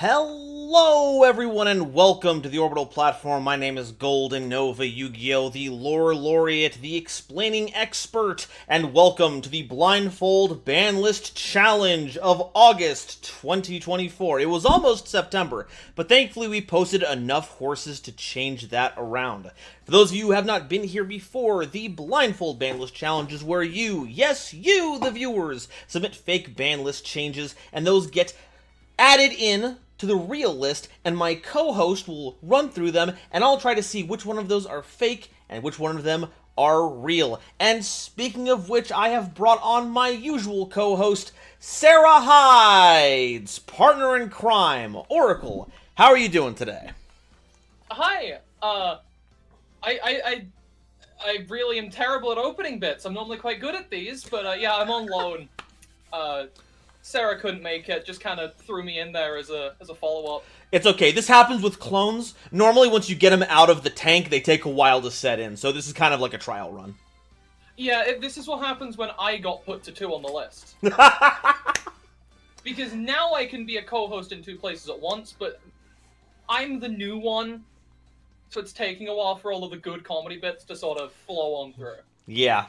Hello everyone and welcome to the Orbital Platform. My name is GoldenNovaYugioh, the lore laureate, the explaining expert, and welcome to the Blindfold Ban List Challenge of August 2024. It was almost September, but thankfully we posted enough horses to change that around. For those of you who have not been here before, the Blindfold Ban List Challenge is where you, yes you, the viewers, submit fake ban list changes, and those get added in to the real list, and my co-host will run through them, and I'll try to see which one of those are fake and which one of them are real. And speaking of which, I have brought on my usual co-host, Sarah Hides, partner in crime, Oracle. How are you doing today? Hi. I really am terrible at opening bits. I'm normally quite good at these, but yeah, I'm on loan. Sarah couldn't make it, just kind of threw me in there as a follow-up. It's okay. This happens with clones. Normally, once you get them out of the tank, they take a while to set in, so this is kind of like a trial run. Yeah, this is what happens when I got put to 2 on the list. Because now I can be a co-host in 2 places at once, but I'm the new one, so it's taking a while for all of the good comedy bits to sort of flow on through. Yeah.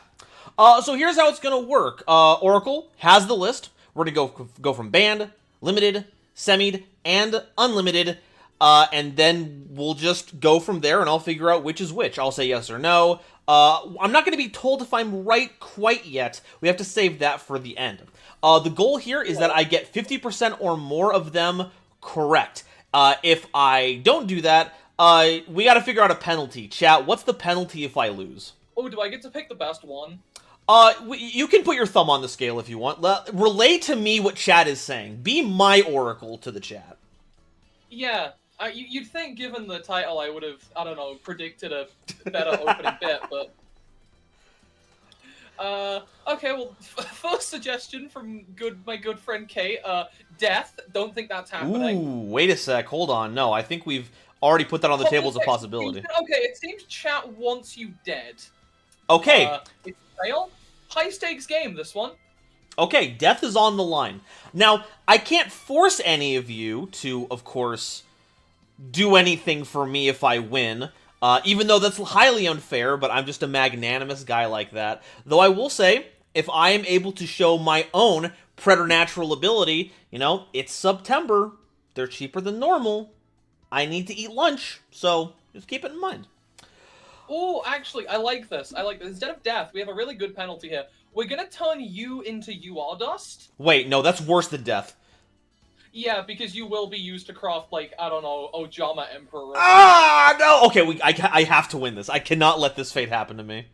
So here's how it's going to work. Oracle has the list. We're going to go from banned, limited, semied, and unlimited, and then we'll just go from there, and I'll figure out which is which. I'll say yes or no. I'm not going to be told if I'm right quite yet. We have to save that for the end. The goal here is that I get 50% or more of them correct. If I don't do that, we got to figure out a penalty. Chat, what's the penalty if I lose? Oh, do I get to pick the best one? You can put your thumb on the scale if you want. Relay to me what chat is saying. Be my oracle to the chat. Yeah, you'd think given the title I would have, I don't know, predicted a better opening bit, but... okay, well, first suggestion from my good friend Kate, death. Don't think that's happening. Ooh, wait a sec, hold on. No, I think we've already put that on the table as a possibility. Okay, it seems chat wants you dead. Okay. If you fail, high stakes game, this one. Okay, death is on the line. Now, I can't force any of you to, of course, do anything for me if I win, even though that's highly unfair, but I'm just a magnanimous guy like that. Though I will say, if I am able to show my own preternatural ability, you know, it's September, they're cheaper than normal, I need to eat lunch, so just keep it in mind. Oh, actually, I like this. I like this. Instead of death, we have a really good penalty here. We're gonna turn you into You Are Dust. Wait, no, that's worse than death. Yeah, because you will be used to craft, like, I don't know, Ojama Emperor. Ah, no! Okay, I have to win this. I cannot let this fate happen to me.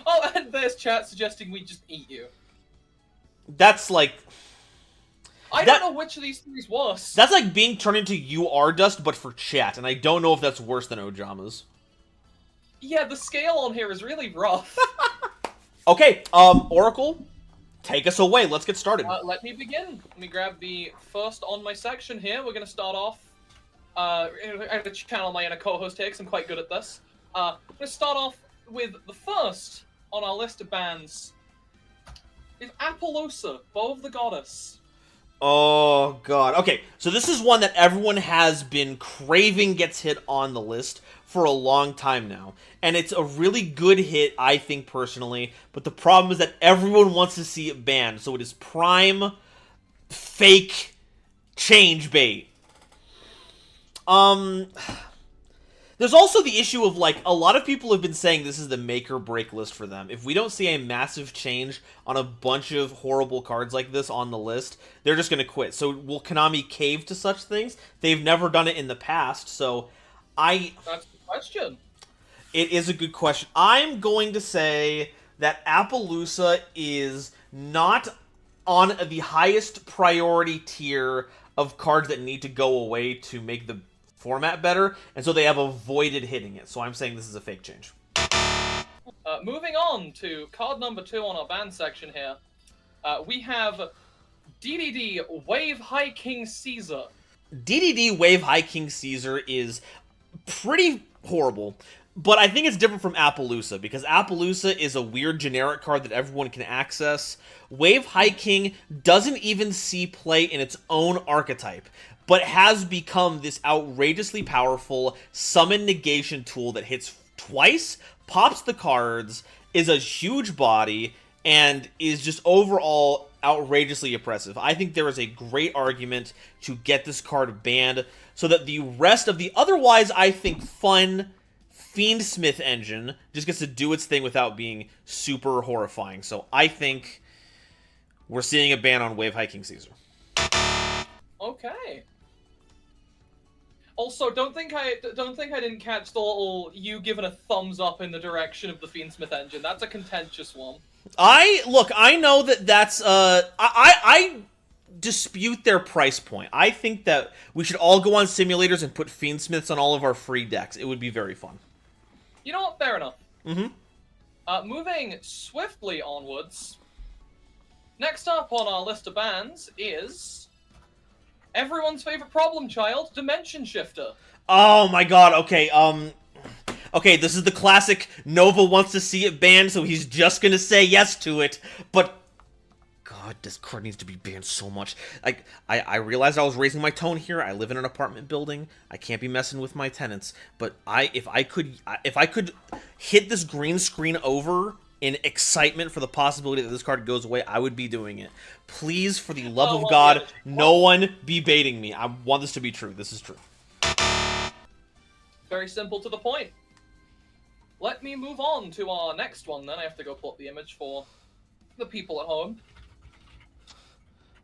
Oh, and there's chat suggesting we just eat you. That's like... I don't know which of these three is worse. That's like being turned into You Are Dust, but for chat, and I don't know if that's worse than Ojamas. Yeah, the scale on here is really rough. Okay, Oracle, take us away. Let's get started. Let me begin. Let me grab the first on my section here. We're going to start off... I have to channel my inner co-host here because I'm quite good at this. I'm going to start off with the first on our list of bands. Is Appaloosa, Bow of the Goddess. Oh, God. Okay, so this is one that everyone has been craving gets hit on the list for a long time now. And it's a really good hit, I think, personally. But the problem is that everyone wants to see it banned. So it is prime fake change bait. There's also the issue of, like, a lot of people have been saying this is the make or break list for them. If we don't see a massive change on a bunch of horrible cards like this on the list, they're just going to quit. So will Konami cave to such things? They've never done it in the past, so That's the question. It is a good question. I'm going to say that Appaloosa is not on the highest priority tier of cards that need to go away to make the format better, and so they have avoided hitting it. So I'm saying this is a fake change. Moving on to card number 2 on our band section here. We have DDD Wave High King Caesar. DDD Wave High King Caesar is pretty horrible. But I think it's different from Appaloosa, because Appaloosa is a weird generic card that everyone can access. Wave Hiking doesn't even see play in its own archetype, but has become this outrageously powerful summon negation tool that hits twice, pops the cards, is a huge body, and is just overall outrageously oppressive. I think there is a great argument to get this card banned so that the rest of the otherwise, I think, fun Fiendsmith engine just gets to do its thing without being super horrifying. So I think we're seeing a ban on Wave Hiking Caesar. Okay. Also, don't think I didn't catch the little you giving a thumbs up in the direction of the Fiendsmith engine. That's a contentious one. I know that's I dispute their price point. I think that we should all go on simulators and put Fiendsmiths on all of our free decks. It would be very fun. You know what? Fair enough. Mm-hmm. Moving swiftly onwards. Next up on our list of bans is everyone's favorite problem child, Dimension Shifter. Oh my god, okay, okay, this is the classic Nova wants to see it banned, so he's just gonna say yes to it, but God, this card needs to be banned so much. Like, I realized I was raising my tone here. I live in an apartment building. I can't be messing with my tenants. But if I could hit this green screen over in excitement for the possibility that this card goes away, I would be doing it. Please, for the love of God, no one be baiting me. I want this to be true. This is true. Very simple to the point. Let me move on to our next one, then. I have to go pull up the image for the people at home.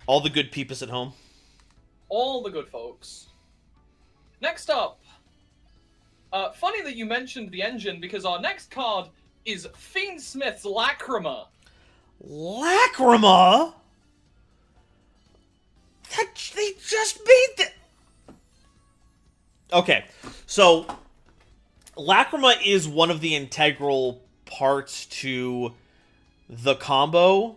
All the good peeps at home. All the good folks. Next up. Funny that you mentioned the engine, because our next card is Fiendsmith's Lacrima. Lacrima? They just beat the... Okay, so Lacrima is one of the integral parts to the combo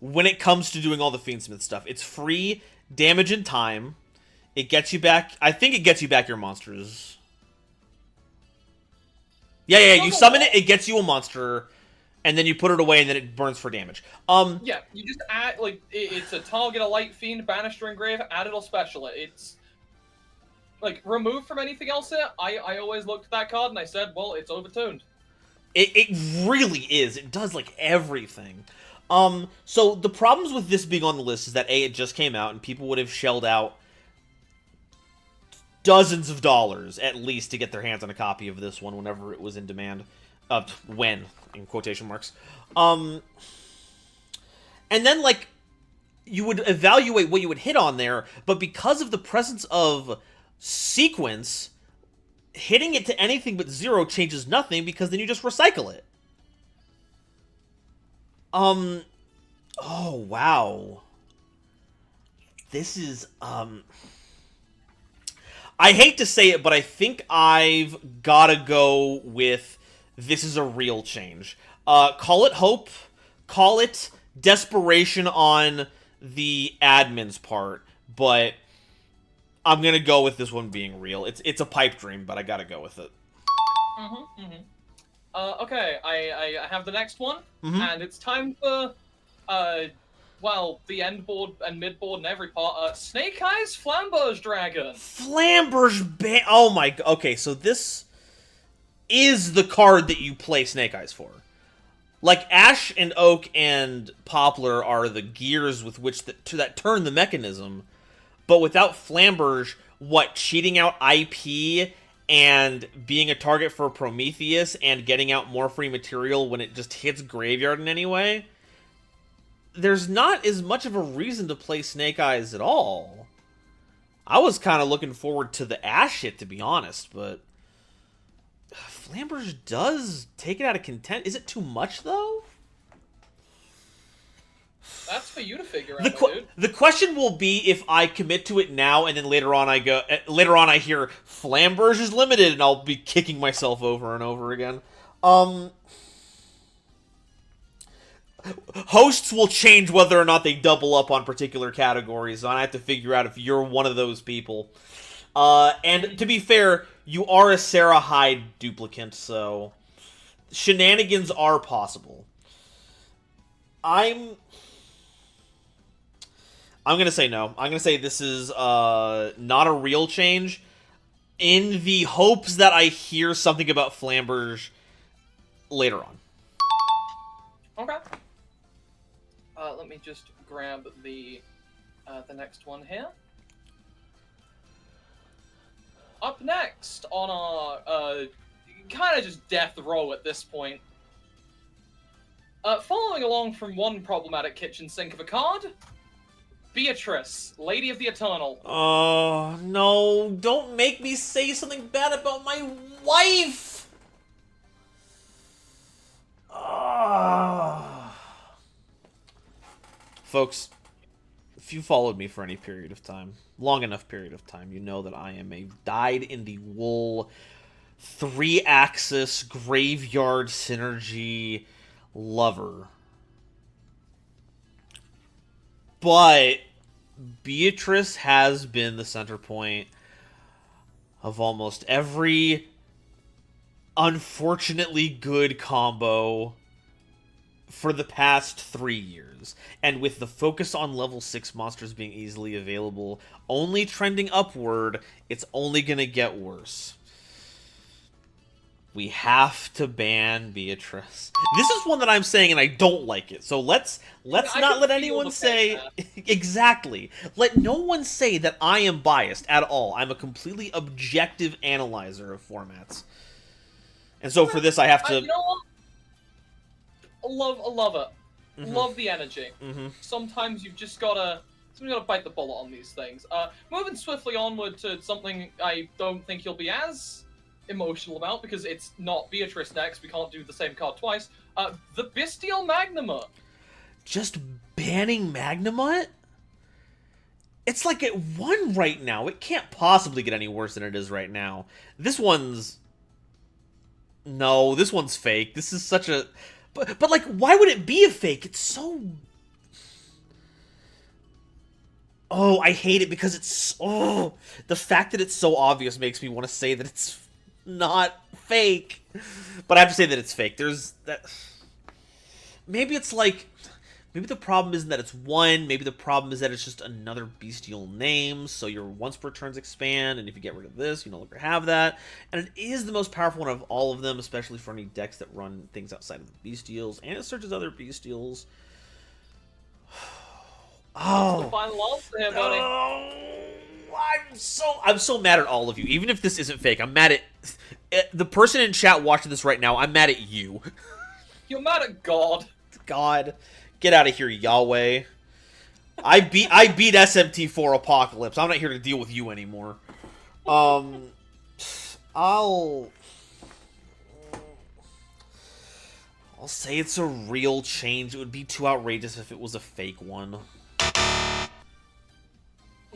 when it comes to doing all the Fiendsmith stuff. It's free damage and time. It gets you back... I think it gets you back your monsters. Yeah, you summon it, it gets you a monster, and then you put it away, and then it burns for damage. Yeah, you just add, like, it's a target a light fiend, banished or engrave, add it or special it. It's, like, removed from anything else here. I always looked at that card, and I said, well, it's overtuned. It really is. It does, like, everything. So the problems with this being on the list is that A, it just came out, and people would have shelled out dozens of dollars, at least, to get their hands on a copy of this one whenever it was in demand. When, in quotation marks. And then, like, you would evaluate what you would hit on there, but because of the presence of sequence, hitting it to anything but 0 changes nothing, because then you just recycle it. Oh, wow. This is, I hate to say it, but I think I've gotta go with this is a real change. Call it hope, call it desperation on the admin's part, but I'm gonna go with this one being real. It's a pipe dream, but I gotta go with it. Okay, I have the next one, and it's time for, well, the end board and mid board and every part. Snake Eyes Flamberge Dragon. Flamberge oh my... Okay, so this is the card that you play Snake Eyes for. Like, Ash and Oak and Poplar are the gears with which that turn the mechanism, but without Flamberge, what, cheating out IP and being a target for Prometheus and getting out more free material when it just hits Graveyard in any way, there's not as much of a reason to play Snake Eyes at all. I was kind of looking forward to the Ash shit, to be honest, but Flamberge does take it out of content. Is it too much, though? That's for you to figure out, dude. The question will be if I commit to it now, and then later on I hear Flamberge is limited, and I'll be kicking myself over and over again. Hosts will change whether or not they double up on particular categories, and I have to figure out if you're one of those people. And to be fair, you are a Sarah Hyde duplicant, so shenanigans are possible. I'm gonna say no. I'm gonna say this is not a real change, in the hopes that I hear something about Flamberge later on. Okay. Let me just grab the next one here. Up next on our kind of just death row at this point. Following along from one problematic kitchen sink of a card, Beatrice, Lady of the Eternal. Oh, no. Don't make me say something bad about my wife! Folks, if you followed me for any period of time, long enough period of time, you know that I am a dyed-in-the-wool, 3-axis, graveyard synergy lover. But Beatrice has been the center point of almost every unfortunately good combo for the past 3 years. And with the focus on level 6 monsters being easily available, only trending upward, it's only gonna get worse. We have to ban Beatrice. This is one that I'm saying and I don't like it. So let's not let anyone say exactly. Let no one say that I am biased at all. I'm a completely objective analyzer of formats. And so for this I have to You know what? I love it. Mm-hmm. Love the energy. Mm-hmm. Sometimes you've just gotta bite the bullet on these things. Moving swiftly onward to something I don't think you'll be as emotional about, because it's not Beatrice next. We can't do the same card twice. The Bestial Magnamut. Just banning Magnamut? It's like at 1 right now. It can't possibly get any worse than it is right now. This one's... No, this one's fake. This is such a... But like, why would it be a fake? It's so... Oh, I hate it because it's... Oh, the fact that it's so obvious makes me want to say that it's not fake. But I have to say that it's fake. There's that... Maybe it's like... Maybe the problem isn't that it's 1. Maybe the problem is that it's just another bestial name, so your once per turns expand, and if you get rid of this, you no longer have that. And it is the most powerful one of all of them, especially for any decks that run things outside of the bestials, and it searches other bestials. Oh, the final answer here, buddy. Oh, I'm so mad at all of you. Even if this isn't fake, I'm mad at the person in chat watching this right now. I'm mad at you. You're mad at God. God. Get out of here, Yahweh. I beat SMT4 Apocalypse. I'm not here to deal with you anymore. I'll say it's a real change. It would be too outrageous if it was a fake one.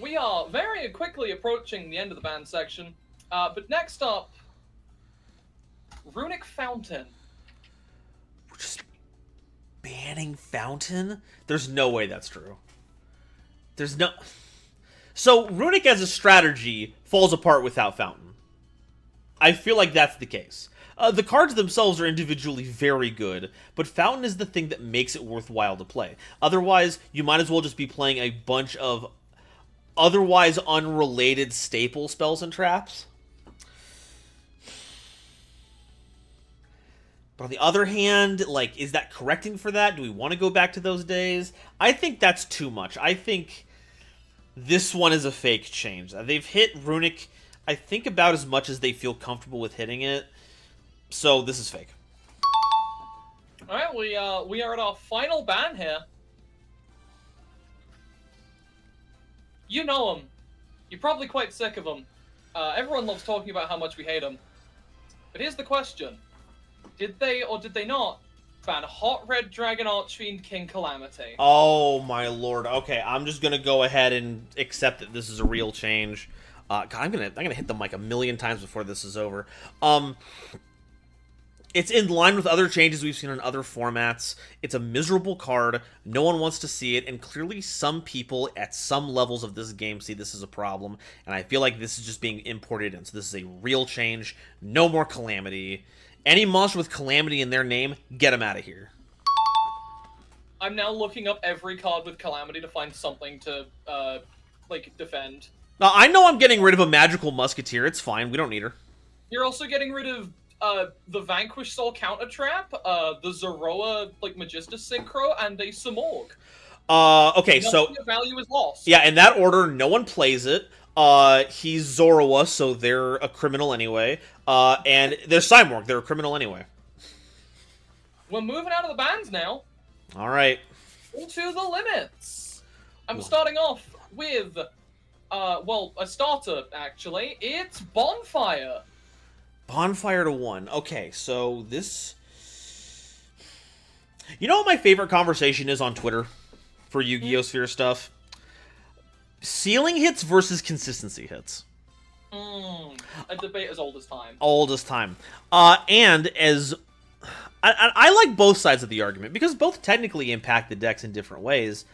We are very quickly approaching the end of the band section. But next up, Runic Fountain. We're just banning Fountain? There's no way that's true. There's no... So, Runic as a strategy falls apart without Fountain. I feel like that's the case. The cards themselves are individually very good, but Fountain is the thing that makes it worthwhile to play. Otherwise, you might as well just be playing a bunch of otherwise unrelated staple spells and traps. But on the other hand, like, is that correcting for that? Do we want to go back to those days? I think that's too much. I think this one is a fake change. They've hit Runic, I think, about as much as they feel comfortable with hitting it. So this is fake. Alright, we are at our final ban here. You know him. You're probably quite sick of him. Everyone loves talking about how much we hate him. But here's the question. Did they or did they not ban Hot Red Dragon Archfiend King Calamity? Oh my lord. Okay, I'm just gonna go ahead and accept that this is a real change. God, I'm gonna hit the mic a million times before this is over. It's in line with other changes we've seen in other formats. It's a miserable card. No one wants to see it, and clearly some people at some levels of this game see this as a problem, and I feel like this is just being imported in. So this is a real change. No more Calamity. Any monster with Calamity in their name, get them out of here. I'm now looking up every card with Calamity to find something to, like, defend. Now, I know I'm getting rid of a Magical Musketeer. It's fine. We don't need her. You're also getting rid of the Vanquish Soul Counter Trap, the Zoroa like Magistus Synchro, and a Samorg. Okay, so the value is lost. Yeah, in that order, no one plays it. He's Zoroa, so they're a criminal anyway. And there's Simorg, they're a criminal anyway. We're moving out of the bans now. All right. Into the limits. I'm starting off with, well, a starter actually. It's Bonfire. Bonfire to 1. Okay, so this... You know what my favorite conversation is on Twitter for Yu-Gi-Oh! Sphere stuff? Ceiling hits versus consistency hits. A debate as old as time. Old as time. And as... I like both sides of the argument, because both technically impact the decks in different ways.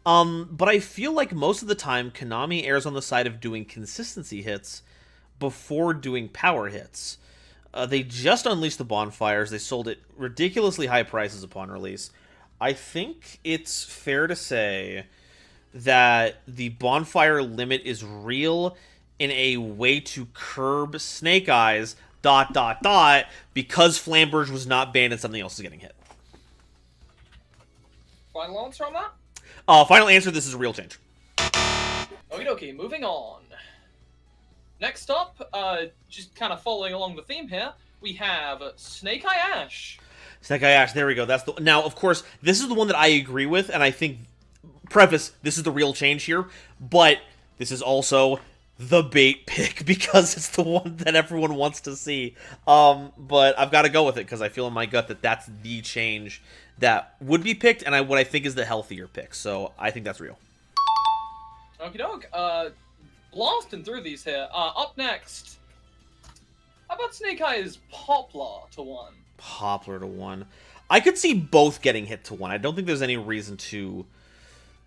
But I feel like most of the time, Konami errs on the side of doing consistency hits before doing power hits. They just unleashed the Bonfires. They sold it ridiculously high prices upon release. I think it's fair to say that the Bonfire limit is real in a way to curb Snake Eyes, ... because Flamberge was not banned and something else is getting hit. Final answer on that? Final answer, this is a real change. Okie dokie, moving on. Next up, just kind of following along the theme here, we have Snake Eye Ash. Snake Eye Ash, there we go. That's the... Now, of course, this is the one that I agree with, and I think, preface, this is the real change here, but this is also the bait pick, because it's the one that everyone wants to see. But I've got to go with it, because I feel in my gut that that's the change that would be picked, and what I think is the healthier pick, so I think that's real. Okie doke, blasting through these here. Up next, how about Snake Eye's Poplar to 1? Poplar to 1. I could see both getting hit to 1. I don't think there's any reason to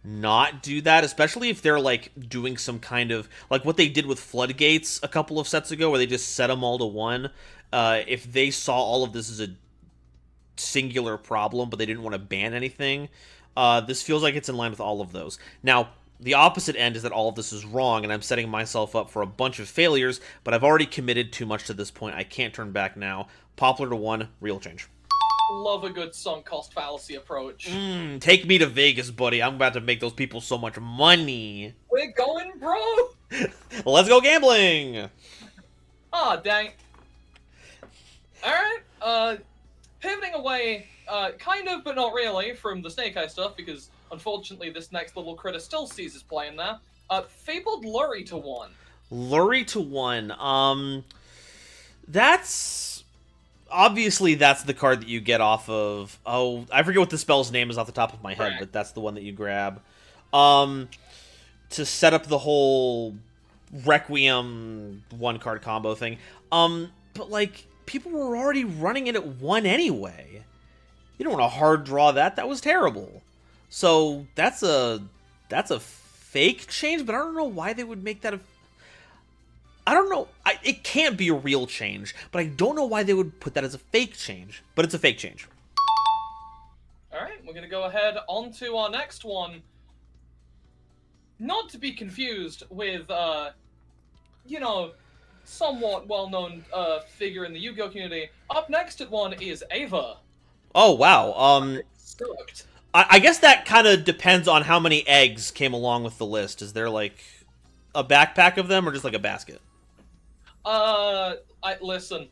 not do that, especially if they're, like, doing some kind of... Like what they did with Floodgates a couple of sets ago, where they just set them all to 1. If they saw all of this as a singular problem, but they didn't want to ban anything, this feels like it's in line with all of those. Now, the opposite end is that all of this is wrong, and I'm setting myself up for a bunch of failures, but I've already committed too much to this point. I can't turn back now. Poplar to 1, real change. Love a good sunk cost fallacy approach. Take me to Vegas, buddy. I'm about to make those people so much money. We're going, bro! Let's go gambling! Ah, dang. Alright, pivoting away, kind of, but not really, from the Snake Eye stuff, because unfortunately this next little critter still sees his play in there. Fabled Lurry to 1. Lurry to 1. That's... Obviously, that's the card that you get off of... Oh, I forget what the spell's name is off the top of my head, but that's the one that you grab. To set up the whole Requiem one-card combo thing. But, like, people were already running it at 1 anyway. You don't want to hard draw that. That was terrible. So, that's a fake change, but I don't know why they would make that a... I don't know. It can't be a real change, but I don't know why they would put that as a fake change. But it's a fake change. Alright, we're going to go ahead on to our next one. Not to be confused with, you know, somewhat well-known figure in the Yu-Gi-Oh! Community. Up next at 1 is Ava. Oh, wow. Stoked. I guess that kind of depends on how many eggs came along with the list. Is there, like, a backpack of them or just, like, a basket? Listen.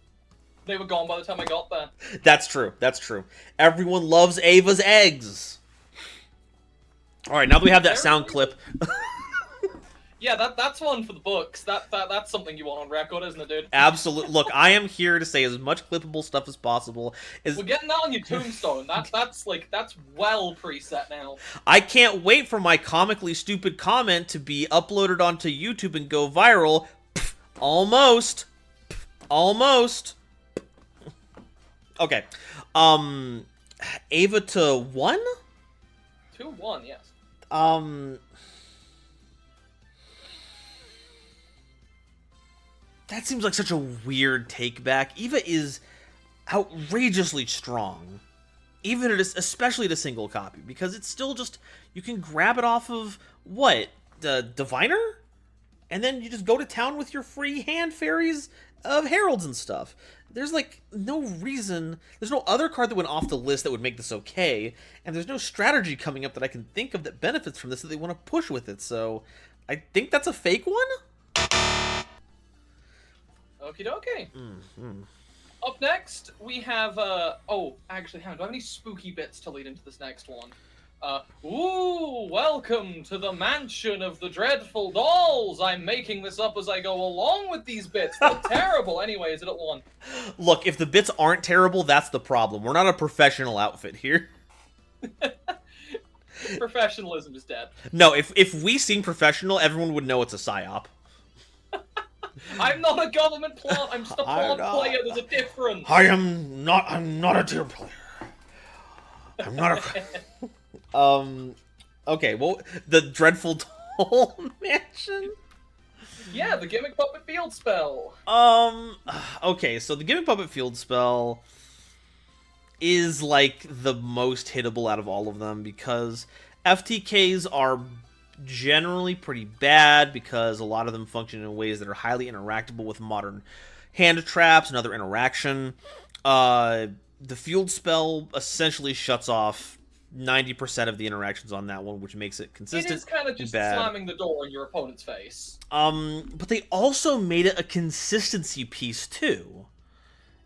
They were gone by the time I got there. That's true. That's true. Everyone loves Ava's eggs. All right, now that we have that sound clip. Yeah, that's one for the books. That's something you want on record, isn't it, dude? Absolutely. Look, I am here to say as much clippable stuff as possible. We're getting that on your tombstone. That's well preset now. I can't wait for my comically stupid comment to be uploaded onto YouTube and go viral. Pff, almost. Almost. Okay. Ava to 1? 2-1, yes. That seems like such a weird take back. Eva is outrageously strong. Even especially at a single copy, because it's still just, you can grab it off of, what, the Diviner? And then you just go to town with your free hand fairies of heralds and stuff. There's, like, no reason, there's no other card that went off the list that would make this okay, and there's no strategy coming up that I can think of that benefits from this that they want to push with it, so I think that's a fake one? Okie dokie. Mm-hmm. Up next, we have, oh, actually, hang on, do I have any spooky bits to lead into this next one? Welcome to the mansion of the dreadful dolls! I'm making this up as I go along with these bits. They're terrible. Anyway, is it at 1? Look, if the bits aren't terrible, that's the problem. We're not a professional outfit here. Professionalism is dead. No, if we seem professional, everyone would know it's a psyop. I'm not a government plant. I'm just a plant player. There's a difference. I'm not a tier player. I'm not a... Okay, well, the Dreadful Doll Mansion? Yeah, the Gimmick Puppet Field spell. Okay, so the Gimmick Puppet Field spell is, like, the most hittable out of all of them, because FTKs are generally pretty bad because a lot of them function in ways that are highly interactable with modern hand traps and other interaction. The field spell essentially shuts off 90% of the interactions on that one, which makes it consistent. It is kind of just bad. slamming the door in your opponent's face. But they also made it a consistency piece too.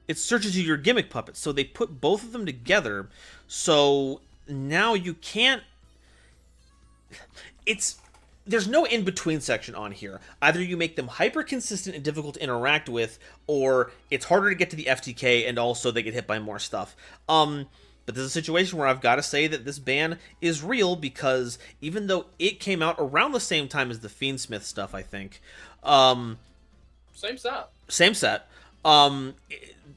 It searches you your gimmick puppets, so they put both of them together. So now you can't. There's no in-between section on here. Either you make them hyper-consistent and difficult to interact with, or it's harder to get to the FTK, and also they get hit by more stuff. But there's a situation where I've got to say that this ban is real, because even though it came out around the same time as the Fiendsmith stuff, I think. Same set. Same set.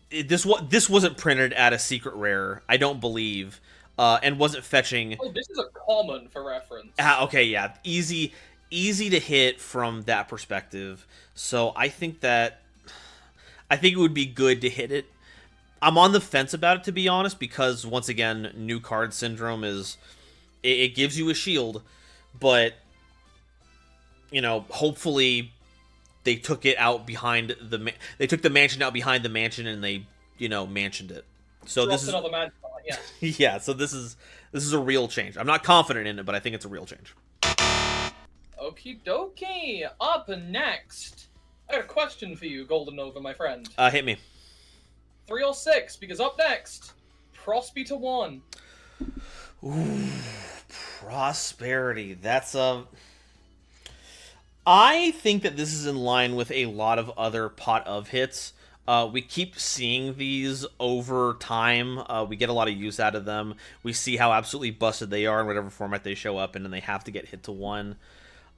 This wasn't printed at a secret rare, I don't believe. And wasn't fetching... Oh, this is a common, for reference. Okay, yeah. Easy to hit from that perspective. So I think it would be good to hit it. I'm on the fence about it, to be honest, because, once again, new card syndrome is... It gives you a shield, but, you know, hopefully they took it out behind the... They took the mansion out behind the mansion, and they, you know, mansioned it. So this is another mansion. Yeah. Yeah, so this is a real change. I'm not confident in it, but I think it's a real change. Okie dokie. Up next, I got a question for you, Golden Nova, my friend. Hit me. 3 or 6, because up next, Prosby to 1. Ooh, prosperity. That's a... I think that this is in line with a lot of other pot of hits. We keep seeing these over time. We get a lot of use out of them. We see how absolutely busted they are in whatever format they show up in, and they have to get hit to 1.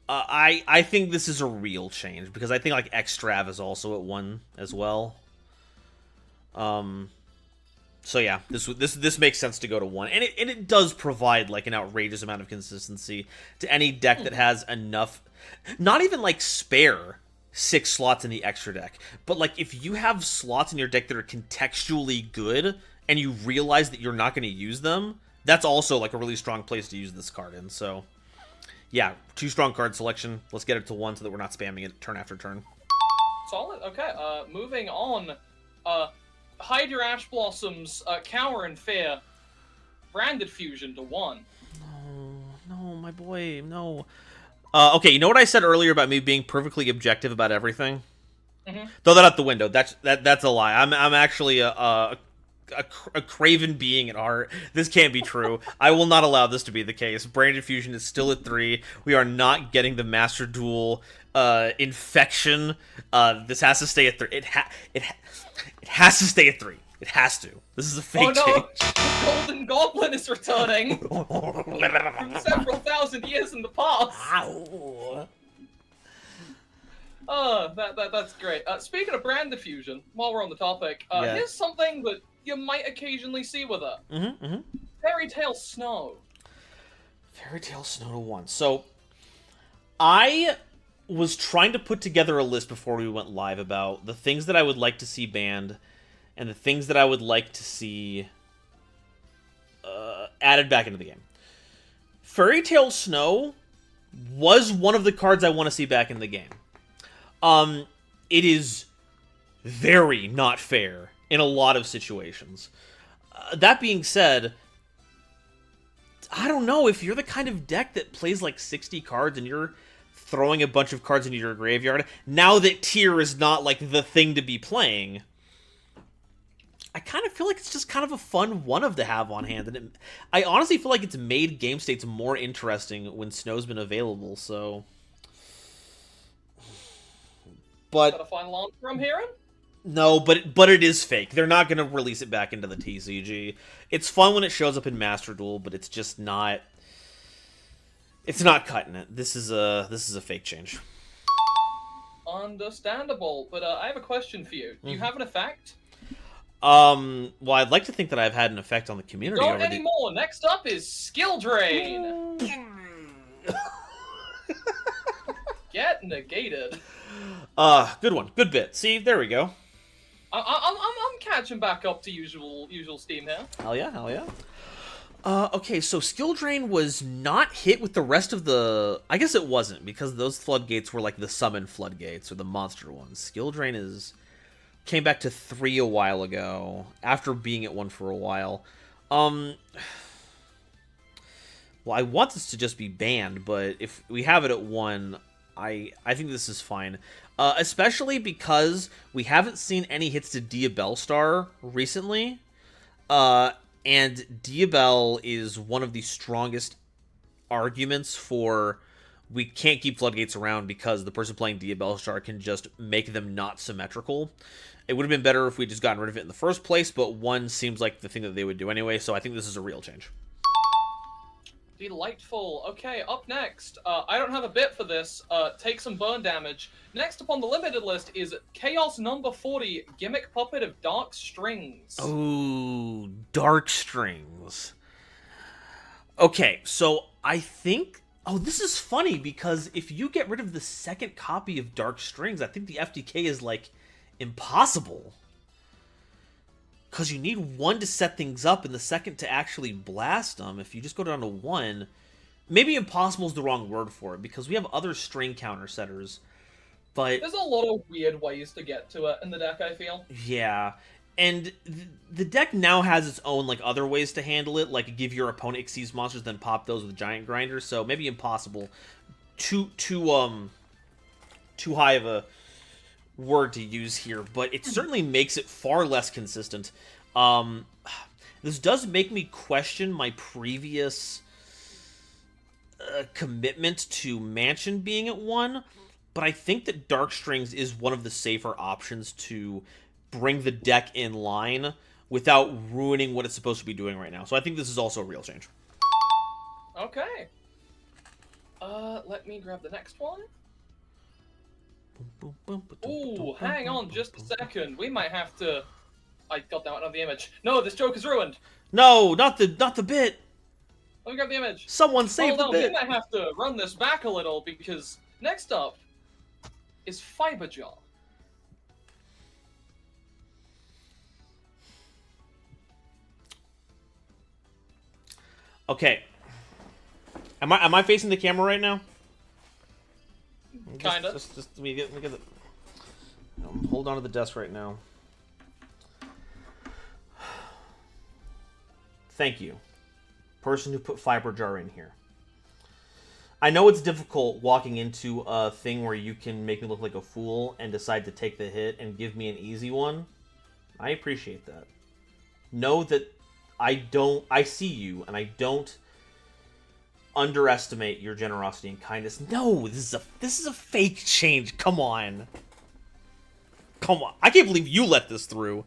I think this is a real change, because I think like Extrav is also at 1 as well. So yeah, this makes sense to go to 1, and it does provide like an outrageous amount of consistency to any deck that has enough, not even like spare 6 slots in the extra deck, but like if you have slots in your deck that are contextually good and you realize that you're not going to use them, that's also like a really strong place to use this card in. So yeah, 2 strong card selection. Let's get it to 1 so that we're not spamming it turn after turn. Solid. Okay. Moving on. Hide your Ash Blossoms. Cower in Fear. Branded Fusion to 1. No, my boy, no. Okay, you know what I said earlier about me being perfectly objective about everything? Mm-hmm. Throw that out the window. That's a lie. I'm actually a craven being at heart. This can't be true. I will not allow this to be the case. Branded Fusion is still at 3. We are not getting the Master Duel infection. This has to stay at 3. It has to stay at 3. It has to. This is a fake change. The Golden Goblin is returning from several thousand years in the past. Oh, that's great. Speaking of brand diffusion, while we're on the topic, here's something that you might occasionally see with it. Mm-hmm. Fairy Tale Snow. Fairy Tale Snow to 1. So, I was trying to put together a list before we went live about the things that I would like to see banned and the things that I would like to see added back into the game. Fairy Tale Snow was one of the cards I want to see back in the game. It is very not fair in a lot of situations. That being said, I don't know, if you're the kind of deck that plays like 60 cards and you're throwing a bunch of cards into your graveyard, now that tier is not like the thing to be playing, I kind of feel like it's just kind of a fun one of to have on hand. And I honestly feel like it's made game states more interesting when Snow's been available, so... But... Got a final answer I'm hearing? No, but it is fake. They're not going to release it back into the TCG. It's fun when it shows up in Master Duel, but it's just not... It's not cutting it. This is a fake change. Understandable, but I have a question for you. Do you have an effect? Well, I'd like to think that I've had an effect on the community Don't already. anymore. Next up is Skill Drain. Get negated. Good one. Good bit. See, there we go. I'm catching back up to usual steam here. Hell yeah, hell yeah. Okay, so Skill Drain was not hit with the rest of the... I guess it wasn't, because those floodgates were like the summon floodgates, or the monster ones. Skill Drain came back to 3 a while ago, after being at 1 for a while. Well, I want this to just be banned, but if we have it at 1, I think this is fine. Especially because we haven't seen any hits to Diabellstar recently. And Diabell is one of the strongest arguments for we can't keep floodgates around because the person playing Diabellstar can just make them not symmetrical. It would have been better if we just gotten rid of it in the first place, but 1 seems like the thing that they would do anyway, so I think this is a real change. Delightful. Okay, up next. I don't have a bit for this. Take some burn damage. Next up on the limited list is Chaos number 40, Gimmick Puppet of Dark Strings. Oh, Dark Strings. Okay, so I think... Oh, this is funny, because if you get rid of the second copy of Dark Strings, I think the FTK is, like, impossible. Because you need 1 to set things up and the second to actually blast them. If you just go down to 1, maybe impossible is the wrong word for it, because we have other string counter setters. But there's a lot of weird ways to get to it in the deck, I feel. Yeah, and the deck now has its own like other ways to handle it, like give your opponent Xyz monsters, then pop those with Giant Grinders. So maybe impossible. Too high of a word to use here, but it certainly makes it far less consistent. This does make me question my previous commitment to Mansion being at 1, but I think that Dark Strings is one of the safer options to bring the deck in line without ruining what it's supposed to be doing right now. So I think this is also a real change. Okay. Let me grab the next one. Ooh, hang on just a second. We might have to... I got that one on the image. No, this joke is ruined. No, not the bit. Let me grab the image. Someone save the bit. We might have to run this back a little because next up is Fiberjaw. Okay. Am I facing the camera right now? Kinda. Just let me get the... Hold on to the desk right now. Thank you, person who put Fiberjar in here. I know it's difficult walking into a thing where you can make me look like a fool and decide to take the hit and give me an easy one. I appreciate that. Know that I see you, and I don't underestimate your generosity and kindness. No, this is a fake change. Come on. Come on. I can't believe you let this through.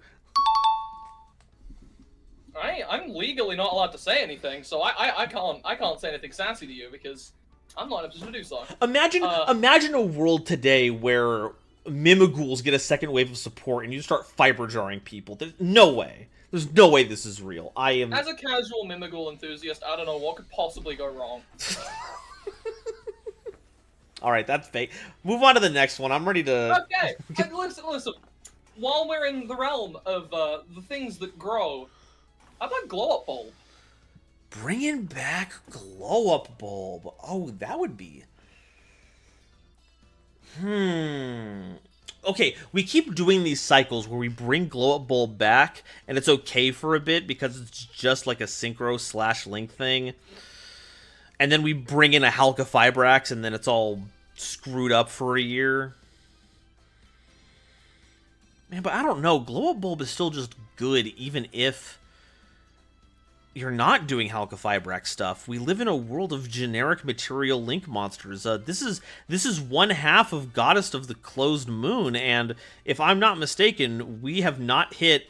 I'm legally not allowed to say anything, so I can't say anything sassy to you because I'm not in a position to do so. Imagine a world today where Mimigools get a second wave of support and you start fiber jarring people. There's no way. There's no way this is real. I am... As a casual Mimigul enthusiast, I don't know what could possibly go wrong. Alright, that's fake. Move on to the next one. I'm ready to... Okay, listen. While we're in the realm of the things that grow, how about glow-up bulb? Bringing back glow-up bulb. Oh, that would be... Okay, we keep doing these cycles where we bring glow-up bulb back, and it's okay for a bit because it's just like a synchro/link thing. And then we bring in a Halka Fibrax, and then it's all screwed up for a year. Man, but I don't know. Glow-up bulb is still just good, even if you're not doing Halka Fibrax stuff. We live in a world of generic material link monsters. This is one half of Goddess of the Closed Moon, and if I'm not mistaken, we have not hit,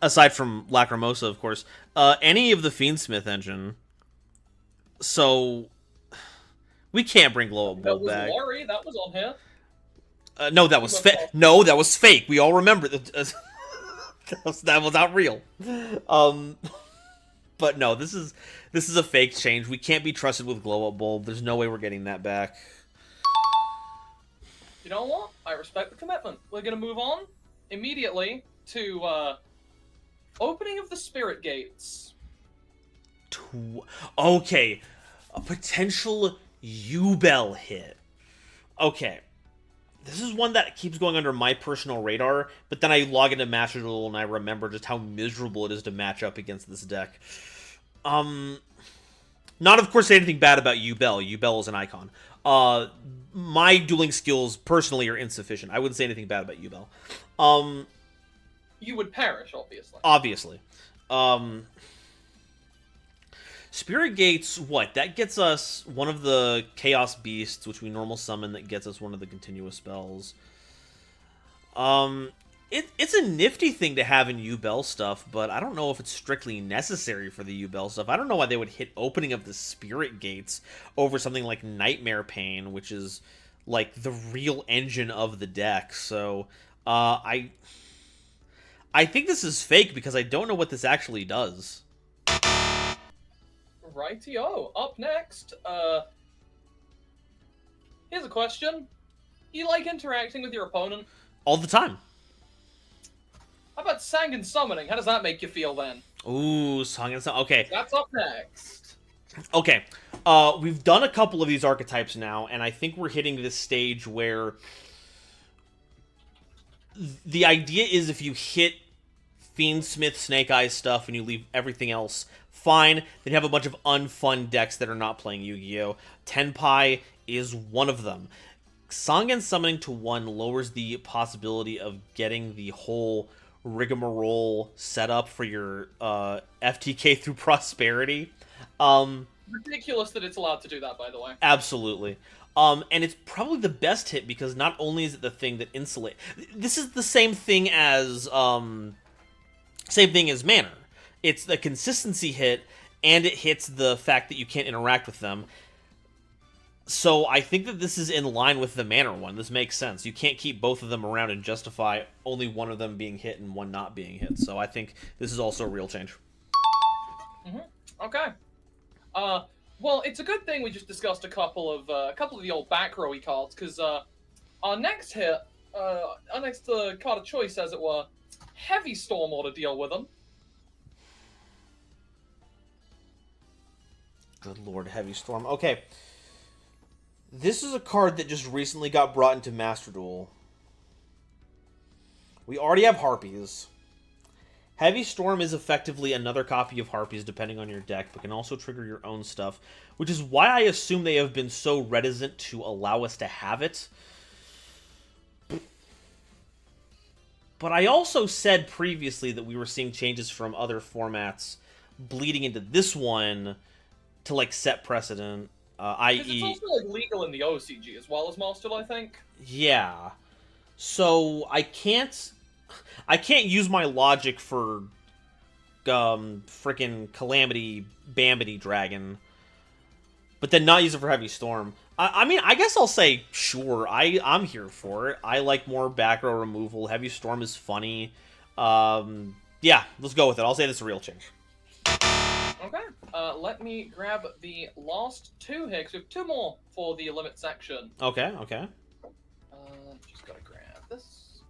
aside from Lacrimosa, of course, any of the Fiendsmith engine. So we can't bring glow up bulb back. Lori, that was on here. No, that was fake. No, that was fake. We all remember that. That was not real. But no, this is a fake change. We can't be trusted with glow up bulb. There's no way we're getting that back. You know what? I respect the commitment. We're gonna move on immediately to opening of the spirit gates. Okay, a potential Yubel hit. Okay. This is one that keeps going under my personal radar, but then I log into Master Duel and I remember just how miserable it is to match up against this deck. Not, of course, say anything bad about Yubel. Yubel is an icon. My dueling skills, personally, are insufficient. I wouldn't say anything bad about Yubel. You would perish, obviously. Obviously. Spirit Gates, what? That gets us one of the Chaos Beasts, which we normal summon, that gets us one of the continuous spells. It's a nifty thing to have in Yubel stuff, but I don't know if it's strictly necessary for the Yubel stuff. I don't know why they would hit opening of the Spirit Gates over something like Nightmare Pain, which is, like, the real engine of the deck. So, I think this is fake because I don't know what this actually does. Rightio. Up next, here's a question. You like interacting with your opponent? All the time. How about Sanguine Summoning? How does that make you feel then? Ooh, Sanguine Summoning. Okay. That's up next. Okay. We've done a couple of these archetypes now, and I think we're hitting this stage where the idea is if you hit Fiendsmith, Snake Eyes stuff, and you leave everything else fine, then you have a bunch of unfun decks that are not playing Yu-Gi-Oh! Tenpai is one of them. Sanguine Summoning to 1 lowers the possibility of getting the whole rigmarole set up for your FTK through prosperity. Ridiculous that it's allowed to do that, by the way. Absolutely. And it's probably the best hit because not only is it the thing that insulate. This is the same thing as Manner. It's the consistency hit, and it hits the fact that you can't interact with them. So I think that this is in line with the Manner one. This makes sense. You can't keep both of them around and justify only one of them being hit and one not being hit. So I think this is also a real change. Okay. Well, it's a good thing we just discussed a couple of the old back rowy cards, because our next hit, our next card of choice, as it were, Heavy Storm ought to deal with them. Good lord, Heavy Storm. Okay. This is a card that just recently got brought into Master Duel. We already have Harpies. Heavy Storm is effectively another copy of Harpies depending on your deck, but can also trigger your own stuff, which is why I assume they have been so reticent to allow us to have it. But I also said previously that we were seeing changes from other formats bleeding into this one to, like, set precedent, i.e. It's also, like, legal in the OCG as well as Master, I think. Yeah. So I can't use my logic for frickin' Calamity Bambity Dragon, but then not use it for Heavy Storm. I mean, I guess I'll say, sure, I'm here for it. I like more back row removal. Heavy Storm is funny. Yeah, Yeah, let's go with it. I'll say this is a real change. Okay. Let me grab the last two here, because we have two more for the limit section. Okay, okay. Just gotta grab this.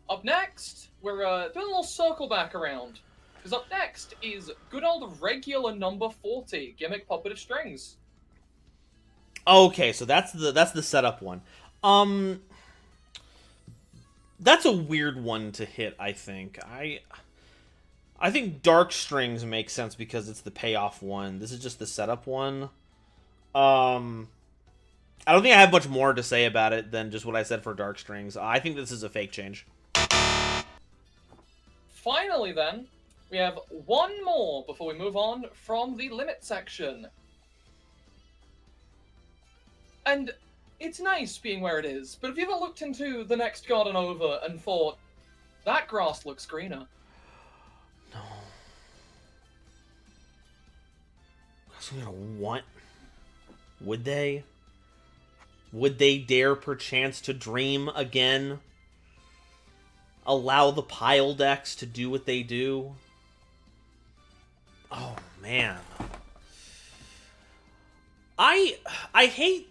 Up next, we're doing a little circle back around. Because up next is good old regular number 40, Gimmick Puppet of Strings. Okay, so that's the setup one. That's a weird one to hit, I think. I think Dark Strings makes sense because it's the payoff one. This is just the setup one. I don't think I have much more to say about it than just what I said for Dark Strings. I think this is a fake change. Finally, then, we have one more before we move on from the limit section. And it's nice being where it is, but have you ever looked into the next GoldenNova and thought, that grass looks greener? No. What? Would they? Would they dare perchance to dream again? Allow the pile decks to do what they do? Oh, man. I hate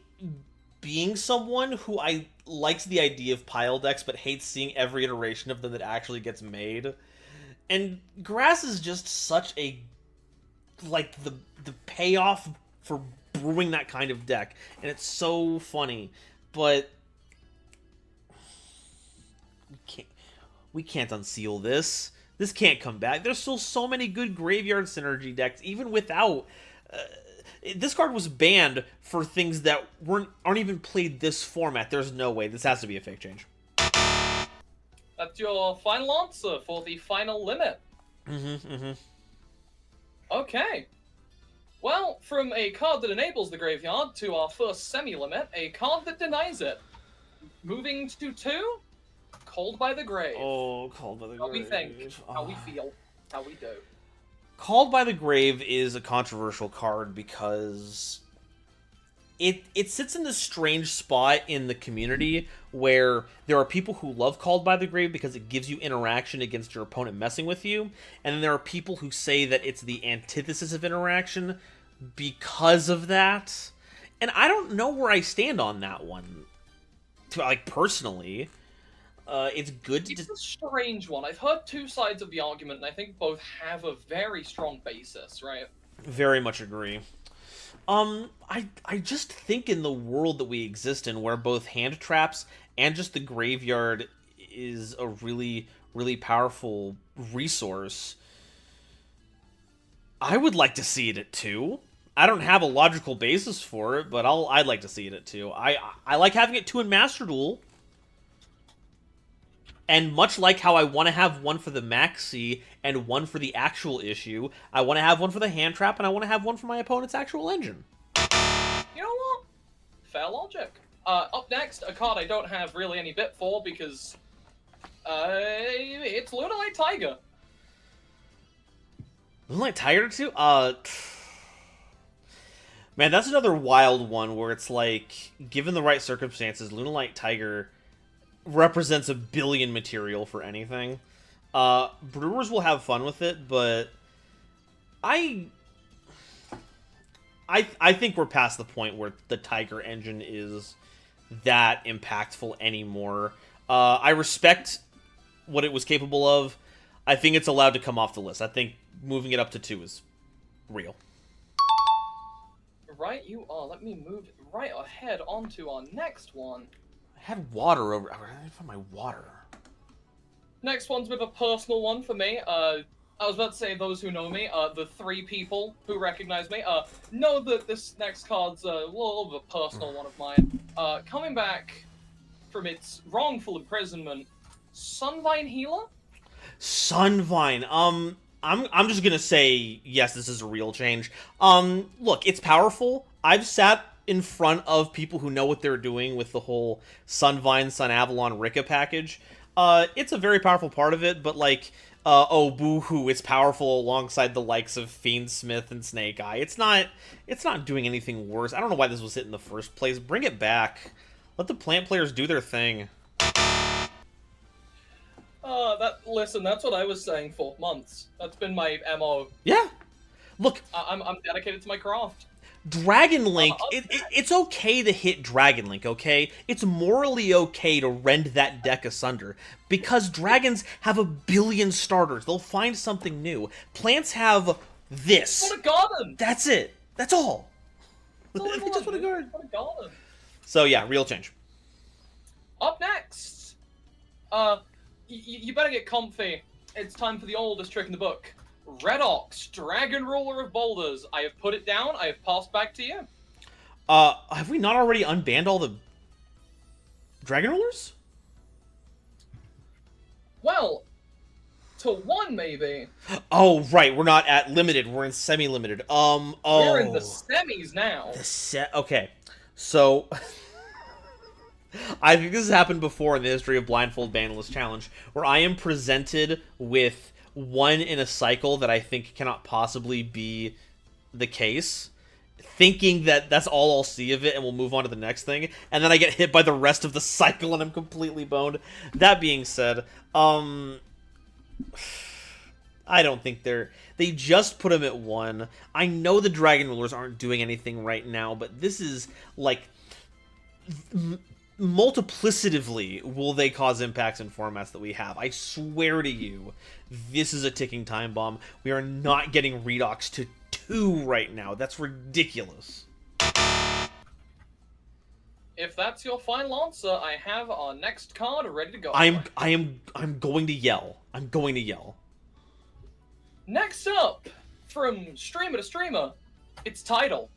being someone who likes the idea of pile decks but hates seeing every iteration of them that actually gets made. And grass is just such a the payoff for brewing that kind of deck, and it's so funny, but we can't unseal this. This can't come back. There's still so many good graveyard synergy decks, even without. This card was banned for things that aren't even played this format. There's no way. This has to be a fake change. That's your final answer for the final limit. Okay. Well, from a card that enables the graveyard to our first semi-limit, a card that denies it. Moving to 2, Called by the Grave. Oh, Called by the Grave. How we think, how we feel, how we do. Called by the Grave is a controversial card because it sits in this strange spot in the community where there are people who love Called by the Grave because it gives you interaction against your opponent messing with you, and then there are people who say that it's the antithesis of interaction because of that. And I don't know where I stand on that one. Like, personally, it's good to... It's a strange one. I've heard two sides of the argument, and I think both have a very strong basis, right? Very much agree. I just think in the world that we exist in, where both hand traps and just the graveyard is a really, really powerful resource, I would like to see it at 2. I don't have a logical basis for it, but I'd like to see it at 2. I like having it 2 in Master Duel. And much like how I want to have one for the Maxi and one for the actual issue, I want to have one for the hand trap and I want to have one for my opponent's actual engine. You know what? Fair logic. Up next, a card I don't have really any bit for because it's Lunalight Tiger. Lunalight Tiger too? Man, that's another wild one where it's like, given the right circumstances, Lunalight Tiger represents a billion material for anything. Brewers will have fun with it, but I think we're past the point where the Tiger engine is that impactful anymore. I respect what it was capable of. I think it's allowed to come off the list. I think moving it up to 2 is real. Right, you are. Let me move right ahead onto our next one. I had water over... I didn't find my water. Next one's a bit of a personal one for me. I was about to say those who know me, the 3 people who recognize me, know that this next card's a little bit of a personal one of mine. Coming back from its wrongful imprisonment, Sunvine Healer? Sunvine. I'm just gonna say, yes, this is a real change. Look, it's powerful. I've sat in front of people who know what they're doing with the whole Sunvine, Sun Avalon, Rika package. It's a very powerful part of it, but like, oh boo-hoo, it's powerful alongside the likes of Fiendsmith and Snake Eye. It's not doing anything worse. I don't know why this was hit in the first place. Bring it back. Let the plant players do their thing. Listen, that's what I was saying for months. That's been my MO. Yeah. Look, I'm dedicated to my craft. Dragon Link, it's okay to hit Dragon Link, okay? It's morally okay to rend that deck asunder. Because dragons have a billion starters. They'll find something new. Plants have this. What a garden! That's it. That's all. That's all I They just want a want. garden. What a garden. So yeah, real change. Up next, you better get comfy. It's time for the oldest trick in the book. Red Ox, Dragon Ruler of Boulders. I have put it down. I have passed back to you. Have we not already unbanned all the Dragon Rulers? Well, to one maybe. Oh, right. We're not at limited. We're in semi-limited. Oh. We're in the semis now. Okay. So, I think this has happened before in the history of Blindfold Banlist Challenge, where I am presented with one in a cycle that I think cannot possibly be the case, thinking that that's all I'll see of it and we'll move on to the next thing, and then I get hit by the rest of the cycle and I'm completely boned. That being said, I don't think they just put them at 1. I know the Dragon Rulers aren't doing anything right now, but this is like multiplicatively will they cause impacts in formats that we have. I swear to you, this is a ticking time bomb. We are not getting Redox to 2 right now. That's ridiculous. If that's your final answer, I have our next card ready to go. I'm going to yell. I'm going to yell. Next up, from streamer to streamer, it's Tidal.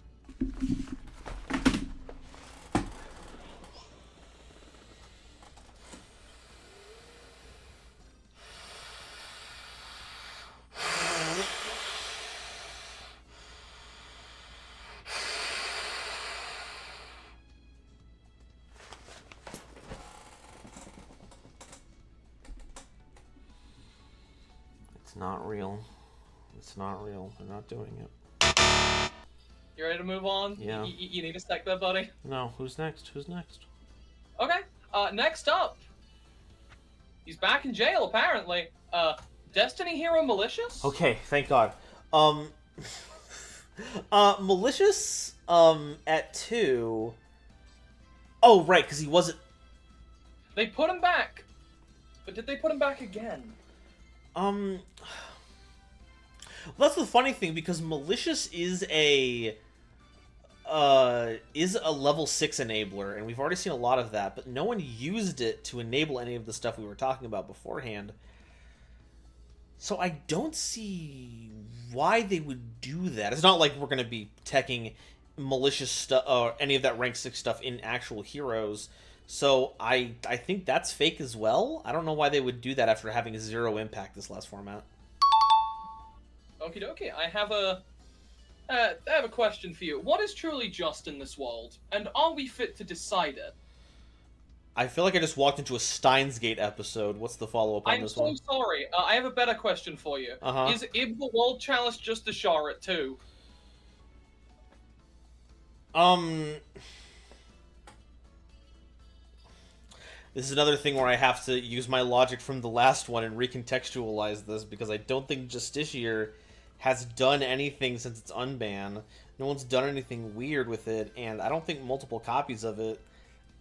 It's not real. It's not real. They're not doing it. You ready to move on? Yeah. You need a sec there, buddy? No. Who's next? Who's next? Okay. Next up. He's back in jail, apparently. Destiny Hero Malicious? Okay, thank God. Malicious, at 2... Oh, right, because he wasn't... They put him back. But did they put him back again? Well, that's the funny thing, because Malicious is a level 6 enabler, and we've already seen a lot of that, but no one used it to enable any of the stuff we were talking about beforehand. So I don't see why they would do that. It's not like we're going to be teching Malicious stuff or any of that rank 6 stuff in actual heroes. So I think that's fake as well. I don't know why they would do that after having 0 impact this last format. Okie dokie. I have a question for you. What is truly just in this world, and are we fit to decide it? I feel like I just walked into a Steins Gate episode. What's the follow-up on this one? I'm so sorry. I have a better question for you. Is IB the World Chalice just a Charlotte too? This is another thing where I have to use my logic from the last one and recontextualize this, because I don't think Justiciar has done anything since its unban. No one's done anything weird with it, and I don't think multiple copies of it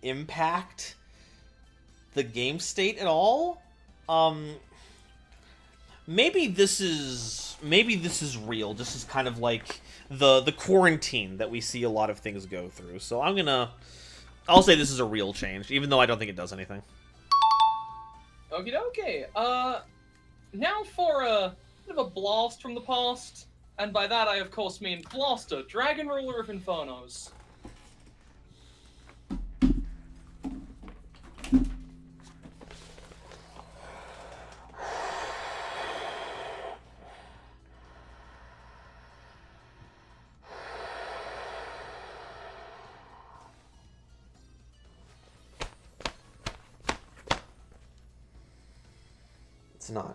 impact the game state at all. Maybe this is real. This is kind of like the quarantine that we see a lot of things go through. So I'll say this is a real change, even though I don't think it does anything. Okie dokie. Now for a bit of a blast from the past, and by that I of course mean Blaster, Dragon Ruler of Infernos.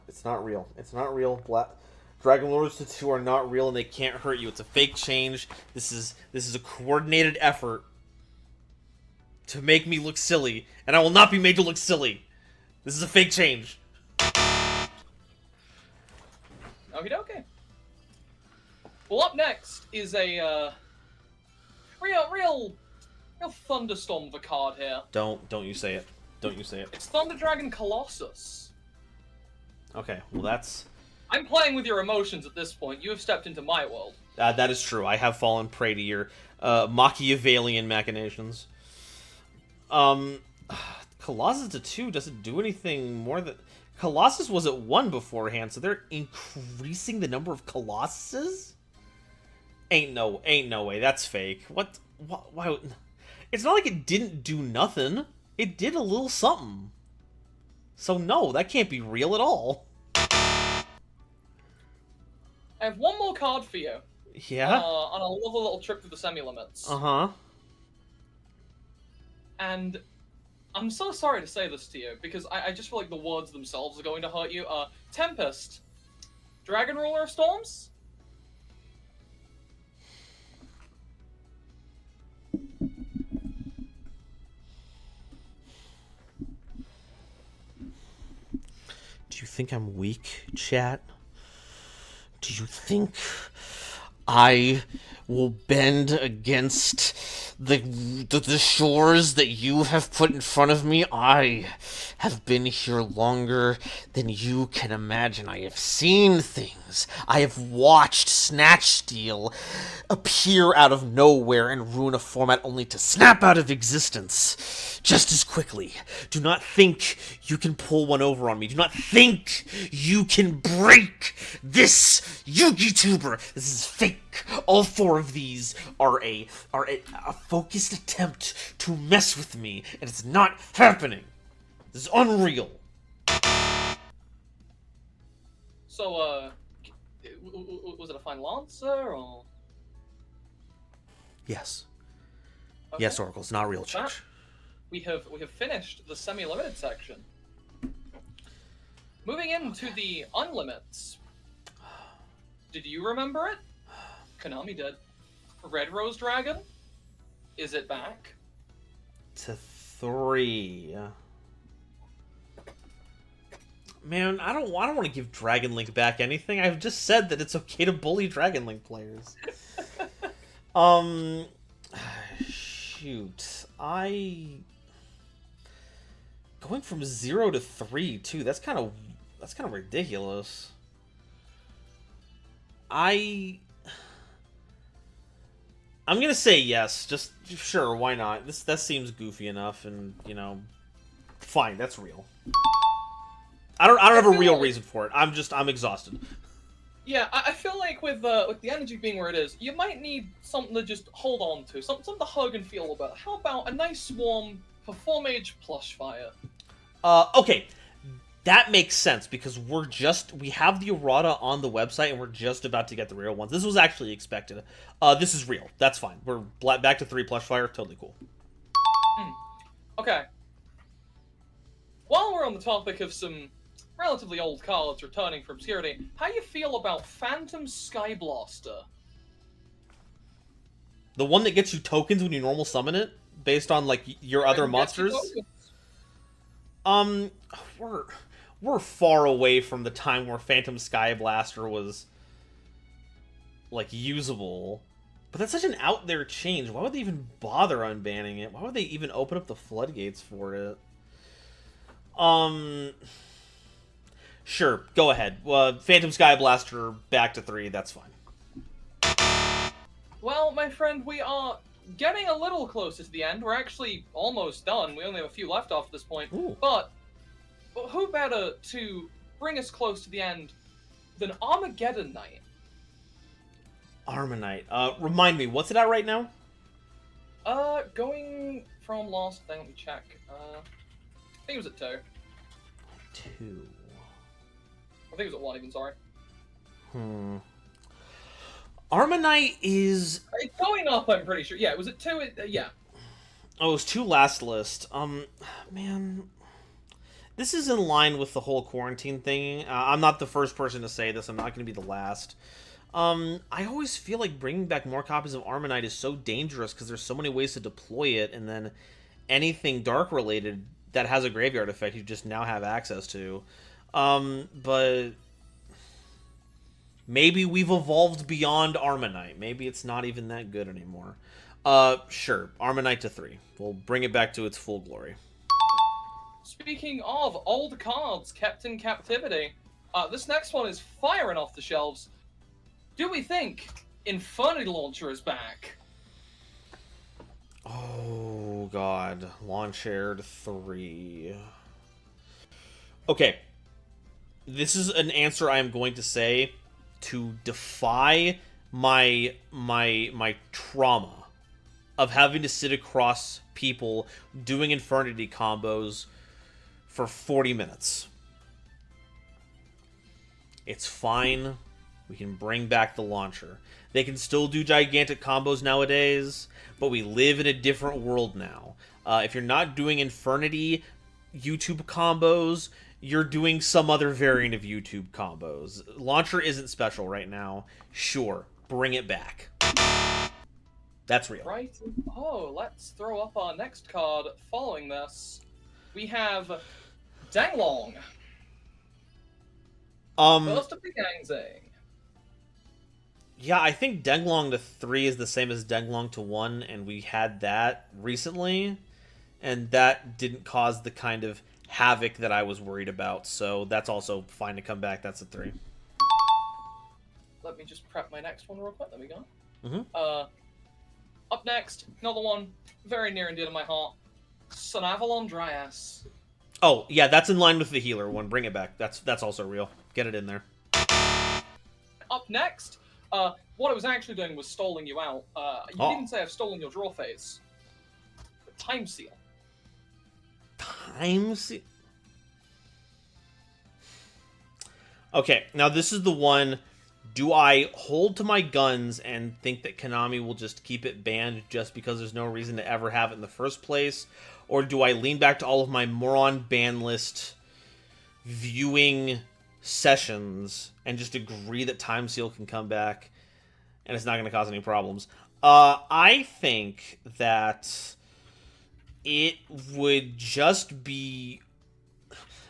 It's not real. It's not real. Dragon Lords 2 are not real, and they can't hurt you. It's a fake change. This is a coordinated effort to make me look silly, and I will not be made to look silly. This is a fake change. Okie dokie. Well, up next is a real thunderstorm of a card here. Don't you say it. Don't you say it. It's Thunder Dragon Colossus. Okay, well that's... I'm playing with your emotions at this point. You have stepped into my world. that is true. I have fallen prey to your Machiavellian machinations. Colossus to 2 doesn't do anything more than... Colossus was at 1 beforehand, so they're increasing the number of Colossuses? Ain't no way. That's fake. What? Why? It's not like it didn't do nothing. It did a little something. So no, that can't be real at all. I have one more card for you. Yeah? On a lovely little trip through the semi-limits. Uh-huh. And I'm so sorry to say this to you, because I just feel like the words themselves are going to hurt you. Tempest. Dragon Ruler of Storms? Do you think I'm weak, chat? Do you think I will bend against the shores that you have put in front of me? I have been here longer than you can imagine. I have seen things. I have watched Snatch Steel appear out of nowhere and ruin a format only to snap out of existence just as quickly. Do not think you can pull one over on me. Do not think you can break this YouTuber. This is fake. All 4 of these are a focused attempt to mess with me, and it's not happening. This is unreal. So, was it a final answer, or...? Yes. Okay. Yes, Oracle. It's not real, Church. We have finished the semi-limited section. Moving into the unlimits. Did you remember it? Konami did. Red Rose Dragon? Is it back? To 3. Man, I don't want to give Dragon Link back anything. I've just said that it's okay to bully Dragon Link players. Shoot. Going from 0 to 3 too. That's kind of ridiculous. I'm gonna say yes. Just sure, why not? That seems goofy enough, and fine. That's real. I don't have a real reason for it. I'm exhausted. Yeah, I feel like with the energy being where it is, you might need something to just hold on to, something to hug and feel about. How about a nice warm Performage Plush Fire? Okay. That makes sense, because we have the errata on the website, and we're just about to get the real ones. This was actually expected. This is real. That's fine. We're back to 3 Plush Fire. Totally cool. Okay. While we're on the topic of some relatively old cards returning from obscurity, how you feel about Phantom Skyblaster? The one that gets you tokens when you normal summon it, based on like your other monsters. We're far away from the time where Phantom Skyblaster was like usable. But that's such an out there change. Why would they even bother unbanning it? Why would they even open up the floodgates for it? Sure, go ahead. Phantom Skyblaster back to 3, that's fine. Well, my friend, we are getting a little closer to the end. We're actually almost done. We only have a few left off at this point. Ooh. But who better to bring us close to the end than Armageddon Knight? Armanite. Remind me, what's it at right now? Going from last thing, let me check. I think it was at 2. 2. I think it was at 1 even, sorry. Armanite is... It's going up, I'm pretty sure. Yeah, it was at 2, yeah. Oh, it was 2 last list. Man... This is in line with the whole quarantine thing. I'm not the first person to say this. I'm not going to be the last. I always feel like bringing back more copies of Armanite is so dangerous because there's so many ways to deploy it, and then anything dark related that has a graveyard effect you just now have access to. But Maybe we've evolved beyond Armanite. Maybe it's not even that good anymore. Sure. Armanite to 3. We'll bring it back to its full glory. Speaking of old cards kept in captivity, this next one is firing off the shelves. Do we think Infernity Launcher is back? Oh, God. Launch aired 3. Okay. This is an answer I am going to say to defy my trauma of having to sit across people doing Infernity combos for 40 minutes. It's fine. We can bring back the launcher. They can still do gigantic combos nowadays, but we live in a different world now. If you're not doing Infernity YouTube combos, you're doing some other variant of YouTube combos. Launcher isn't special right now. Sure, bring it back. That's real. Right. Oh, let's throw up our next card following this. We have Danglong. First of the Gangzing. Yeah, I think Denglong to 3 is the same as Denglong to 1, and we had that recently, and that didn't cause the kind of havoc that I was worried about, so that's also fine to come back. That's a 3. Let me just prep my next one real quick. There we go. Mm-hmm. Up next, another one very near and dear to my heart. Sunavalon Dryas. Oh, yeah, that's in line with the healer one. Bring it back. That's also real. Get it in there. Up next, what I was actually doing was stalling you out. You didn't say I've stolen your draw phase. But Time Seal. Time Seal? Okay, now this is the one. Do I hold to my guns and think that Konami will just keep it banned just because there's no reason to ever have it in the first place? Or do I lean back to all of my moron ban list viewing sessions and just agree that Time Seal can come back and it's not going to cause any problems? I think that it would just be...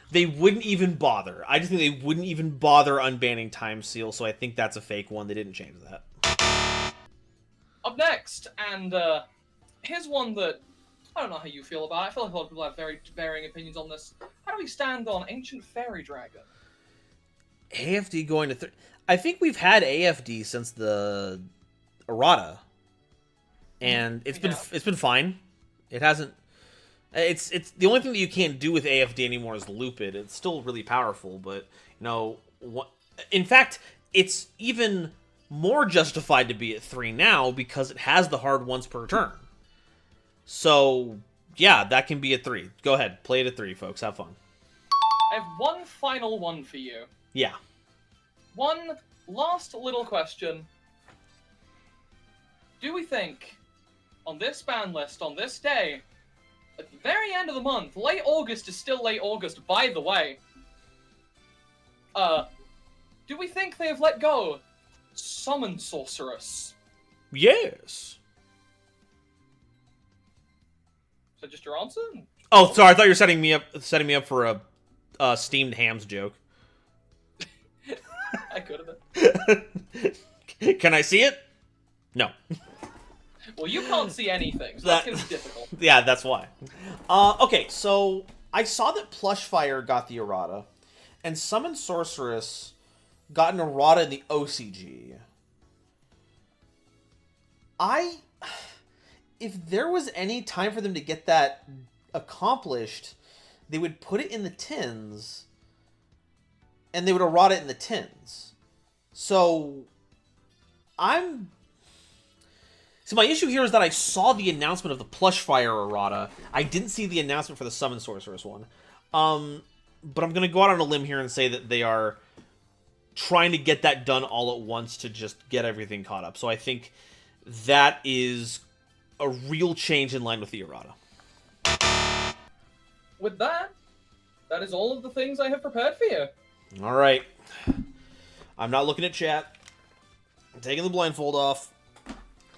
They wouldn't even bother. I just think they wouldn't even bother unbanning Time Seal, so I think that's a fake one. They didn't change that. Up next, and here's one that I don't know how you feel about. I feel like a lot of people have very varying opinions on this. How do we stand on Ancient Fairy Dragon? AFD going to 3. I think we've had AFD since the errata, and it's been fine. It hasn't. It's the only thing that you can't do with AFD anymore is loop it. It's still really powerful, but in fact, it's even more justified to be at 3 now because it has the hard ones per turn. So yeah, that can be at 3. Go ahead, play it at 3, folks. Have fun. I have one final one for you. Yeah. One last little question. Do we think on this ban list on this day? At the very end of the month, late August is still late August, by the way. Do we think they have let go Summon Sorceress? Yes. Is that just your answer? Oh, sorry. I thought you were setting me up for a steamed hams joke. I could have been. Can I see it? No. Well, you can't see anything, so that's going to be difficult. Yeah, that's why. Okay, so I saw that Plushfire got the errata, and Summon Sorceress got an errata in the OCG. If there was any time for them to get that accomplished, they would put it in the tins, and they would errata it in the tins. So, So my issue here is that I saw the announcement of the Plushfire errata. I didn't see the announcement for the Summon Sorceress one. But I'm going to go out on a limb here and say that they are trying to get that done all at once to just get everything caught up. So I think that is a real change in line with the errata. With that is all of the things I have prepared for you. All right. I'm not looking at chat. I'm taking the blindfold off.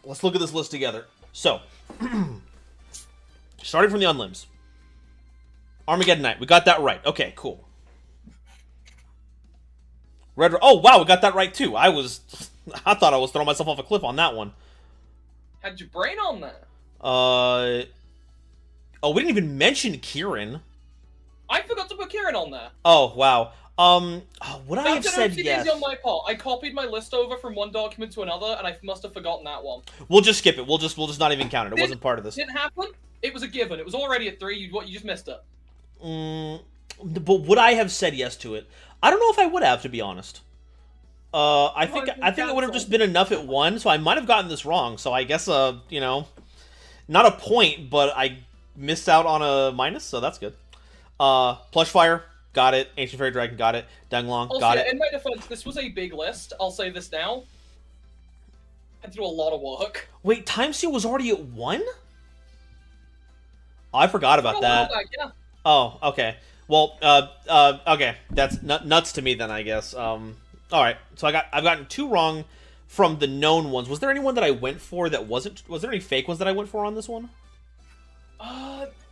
Let's look at this list together. So, starting from the unlimbs. Armageddon Knight. We got that right. Okay, cool. Red. Oh wow, we got that right too. I thought I was throwing myself off a cliff on that one. Had your brain on that. Oh, we didn't even mention Kieran. I forgot to put Kieran on there. Oh wow. Would I have said yes? On my part. I copied my list over from one document to another, and I must have forgotten that one. We'll just skip it. We'll just not even count it. It wasn't part of this. Didn't happen. It was a given. It was already at 3. You just missed it. But would I have said yes to it? I don't know if I would have, to be honest. I think it would have just been enough at 1, so I might have gotten this wrong. So I guess you know, not a point, but I missed out on a minus, so that's good. Plush Fire, got it. Ancient Fairy Dragon, got it. Danglong, got it. In my defense, this was a big list. I'll say this now. I had to do a lot of work. Wait, Time Seal was already at 1? I forgot about that. Back, yeah. Oh, okay. Well, okay. That's nuts to me then, I guess. All right. So I've gotten 2 wrong from the known ones. Was there anyone that I went for that wasn't? Was there any fake ones that I went for on this one?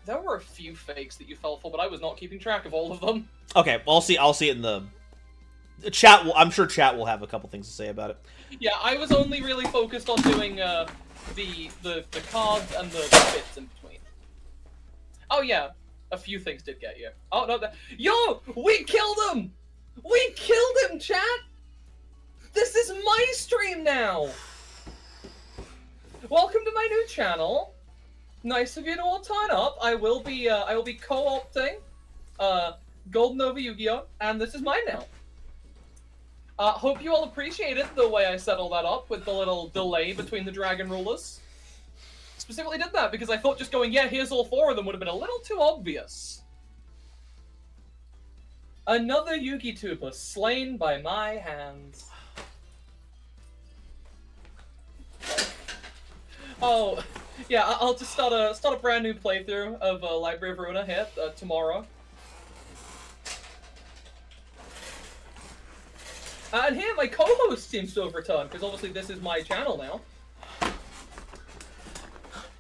There were a few fakes that you fell for, but I was not keeping track of all of them. Okay, well, I'll see it in the chat. I'm sure chat will have a couple things to say about it. Yeah, I was only really focused on doing the cards and the bits in between. Oh yeah, a few things did get you. Oh no, yo, we killed him! We killed him, chat! This is my stream now! Welcome to my new channel. Nice of you to all turn up. I will be co-opting GoldenNovaYugioh, and this is mine now. Hope you all appreciated the way I set all that up with the little delay between the dragon rulers. Specifically did that because I thought just going, yeah, here's all 4 of them would have been a little too obvious. Another Yugi Tuber slain by my hands. Oh, yeah, I'll just start a brand new playthrough of Library of Ruina here tomorrow. And here, my co-host seems to have returned, because obviously this is my channel now.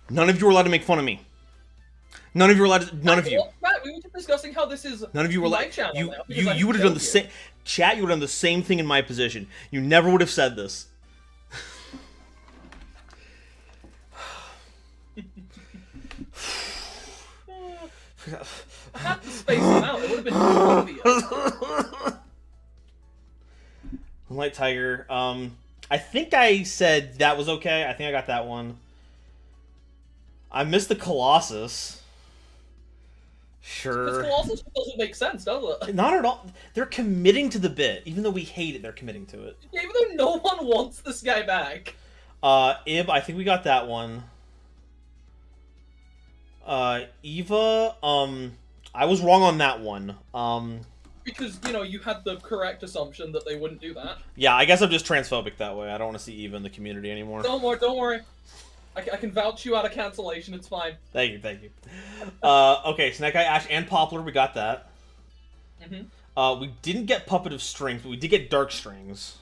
None of you are allowed to make fun of me. None of you are allowed to... None of you. Matt, we were just discussing how this is none of you were my channel now. You would have done the same... Chat, you would have done the same thing in my position. You never would have said this. I had to space them out. It would have been obvious. Light Tiger. I think I said that was okay. I think I got that one. I missed the Colossus. Sure. Because Colossus doesn't make sense, does it? Not at all. They're committing to the bit. Even though we hate it, they're committing to it. Yeah, even though no one wants this guy back. Ib, I think we got that one. Eva, I was wrong on that one. Because, you know, you had the correct assumption that they wouldn't do that. Yeah, I guess I'm just transphobic that way. I don't want to see Eva in the community anymore. Don't worry. I can vouch you out of cancellation, it's fine. Thank you. Okay, Snake Eye, Ash, and Poplar, we got that. Mm-hmm. We didn't get Puppet of Strings, but we did get Dark Strings.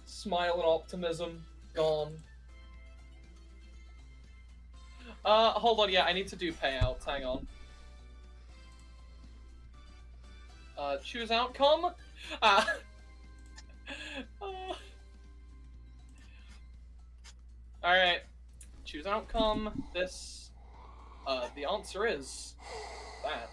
Smile and optimism, gone. Hold on, yeah, I need to do payouts, hang on. Choose outcome? Alright. Choose outcome. This. The answer is that.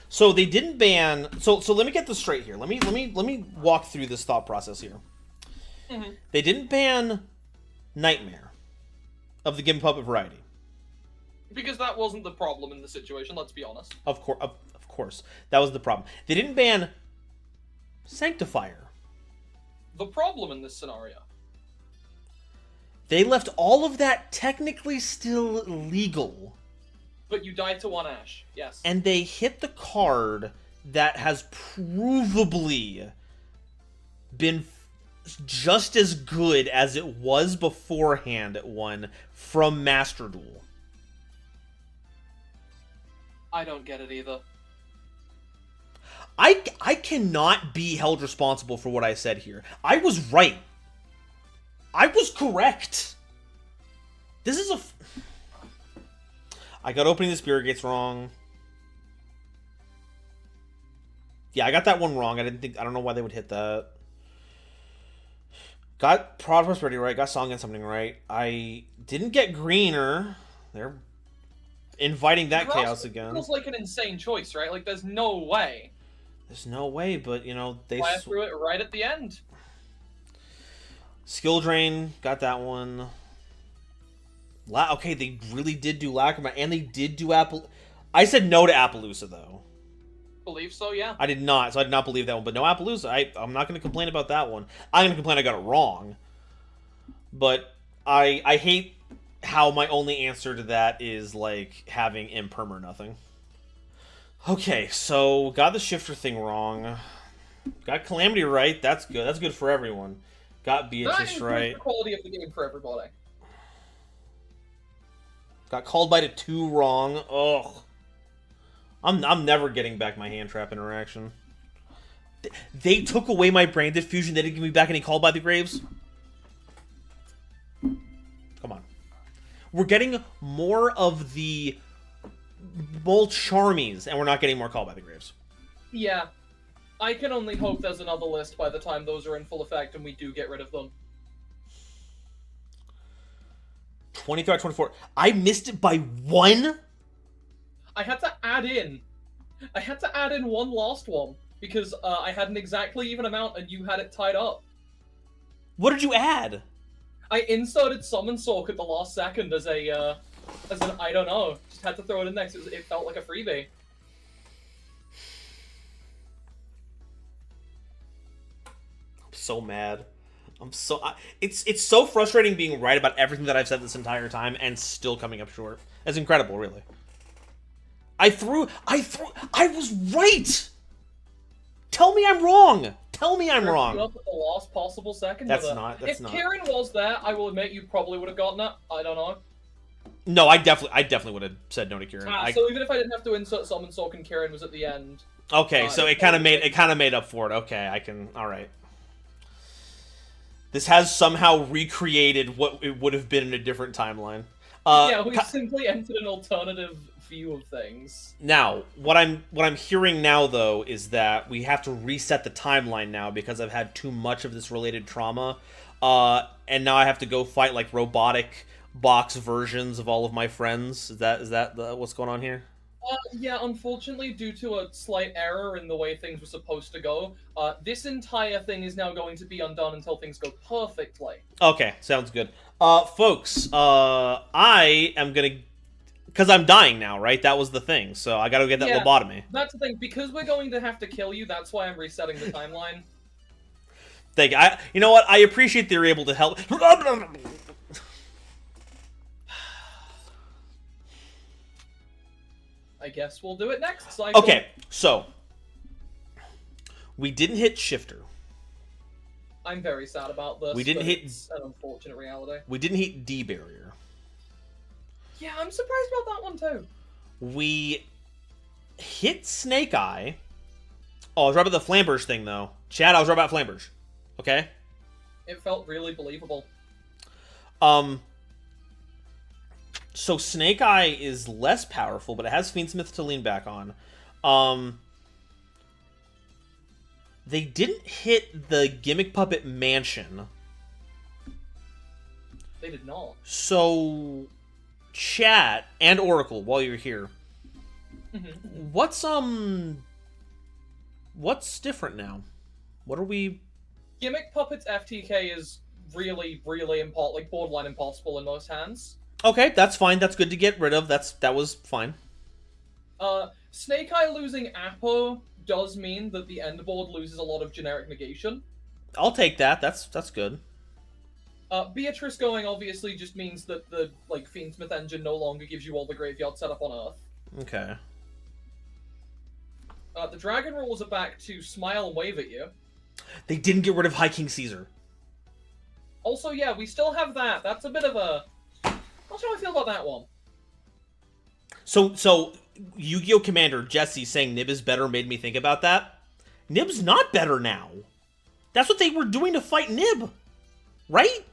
So they didn't ban. So let me get this straight here. Let me walk through this thought process here. Mm-hmm. They didn't ban Nightmare of the Gimme Puppet variety. Because that wasn't the problem in the situation, let's be honest. Of course. That was the problem. They didn't ban Sanctifier. The problem in this scenario. They left all of that technically still legal. But you died to 1 Ash, yes. And they hit the card that has provably been just as good as it was beforehand at 1 from Master Duel. I don't get it either. I cannot be held responsible for what I said here. I was right. I was correct. This is I got opening the spirit gates wrong. Yeah, I got that one wrong. I don't know why they would hit that. Got Prod Prosperity right, got Song and something right. I didn't get Greener. They're inviting that chaos again. Feels like an insane choice, right? Like, there's no way. There's no way, but, you know, they... I threw it right at the end. Skill Drain, got that one. Okay, they really did do Lacrima, and they did do Apple... I said no to Appaloosa, though. Believe so, yeah. I did not, so I did not believe that one. But no Appaloosa, I'm not going to complain about that one. I'm going to complain I got it wrong. But I hate how my only answer to that is, like, having Imperm or nothing. Okay, so got the Shifter thing wrong. Got Calamity right. That's good. That's good for everyone. Got Beatrice right. The quality of the game for everybody. Got Called by to 2 wrong. Ugh. I'm never getting back my hand trap interaction. They took away my brain diffusion. They didn't give me back any Called by the Graves. Come on. We're getting more of the Mole Charmies, and we're not getting more Called by the Graves. Yeah. I can only hope there's another list by the time those are in full effect and we do get rid of them. 23 out of 24. I missed it by 1? I had to add in one last one because I had an exactly even amount and you had it tied up. What did you add? I inserted Summon Soak at the last second as an I don't know. Just had to throw it in there because it felt like a freebie. I'm so mad. It's so frustrating being right about everything that I've said this entire time and still coming up short. That's incredible, really. I was right! Tell me I'm wrong! Tell me I'm wrong! Up at the last possible second. If Karen was there, I will admit you probably would have gotten it. I don't know. No, I definitely would have said no to Kieran. So even if I didn't have to insert Summon Soak and Kieran was at the end. Okay, so it kind of made up for it. Okay, I can. All right. This has somehow recreated what it would have been in a different timeline. Yeah, we simply entered an alternative view of things. Now, what I'm hearing now though is that we have to reset the timeline now because I've had too much of this related trauma, and now I have to go fight like robotic box versions of all of my friends. Is that what's going on here? Yeah, unfortunately, due to a slight error in the way things were supposed to go, this entire thing is now going to be undone until things go perfectly. Okay, sounds good. Folks, I am gonna... Because I'm dying now, right? That was the thing, so I gotta get that lobotomy. That's the thing. Because we're going to have to kill you, that's why I'm resetting the timeline. Thank you. You know what? I appreciate that you're able to help... I guess we'll do it next cycle. Okay, so we didn't hit Shifter. I'm very sad about this. We didn't hit. It's an unfortunate reality. We didn't hit D barrier. Yeah, I'm surprised about that one too. We hit Snake Eye. Oh, I was right about the Flamberge thing though. Chad, I was right about Flamberge. Okay. It felt really believable. So Snake Eye is less powerful, but it has Fiendsmith to lean back on. They didn't hit the Gimmick Puppet Mansion. They did not. So, chat and Oracle, while you're here, what's different now? What are we? Gimmick Puppet's FTK is really, really like borderline impossible in most hands. Okay, that's fine. That's good to get rid of. That was fine. Snake Eye losing Apo does mean that the end board loses a lot of generic negation. I'll take that. That's good. Beatrice going obviously just means that the Fiendsmith engine no longer gives you all the graveyard setup on Earth. Okay. The Dragon Rules are back to smile and wave at you. They didn't get rid of High King Caesar. Also, yeah, we still have that. That's a bit of a... Not sure how I feel about that one. So Yu-Gi-Oh! Commander Jesse saying Nib is better made me think about that. Nib's not better now. That's what they were doing to fight Nib, right?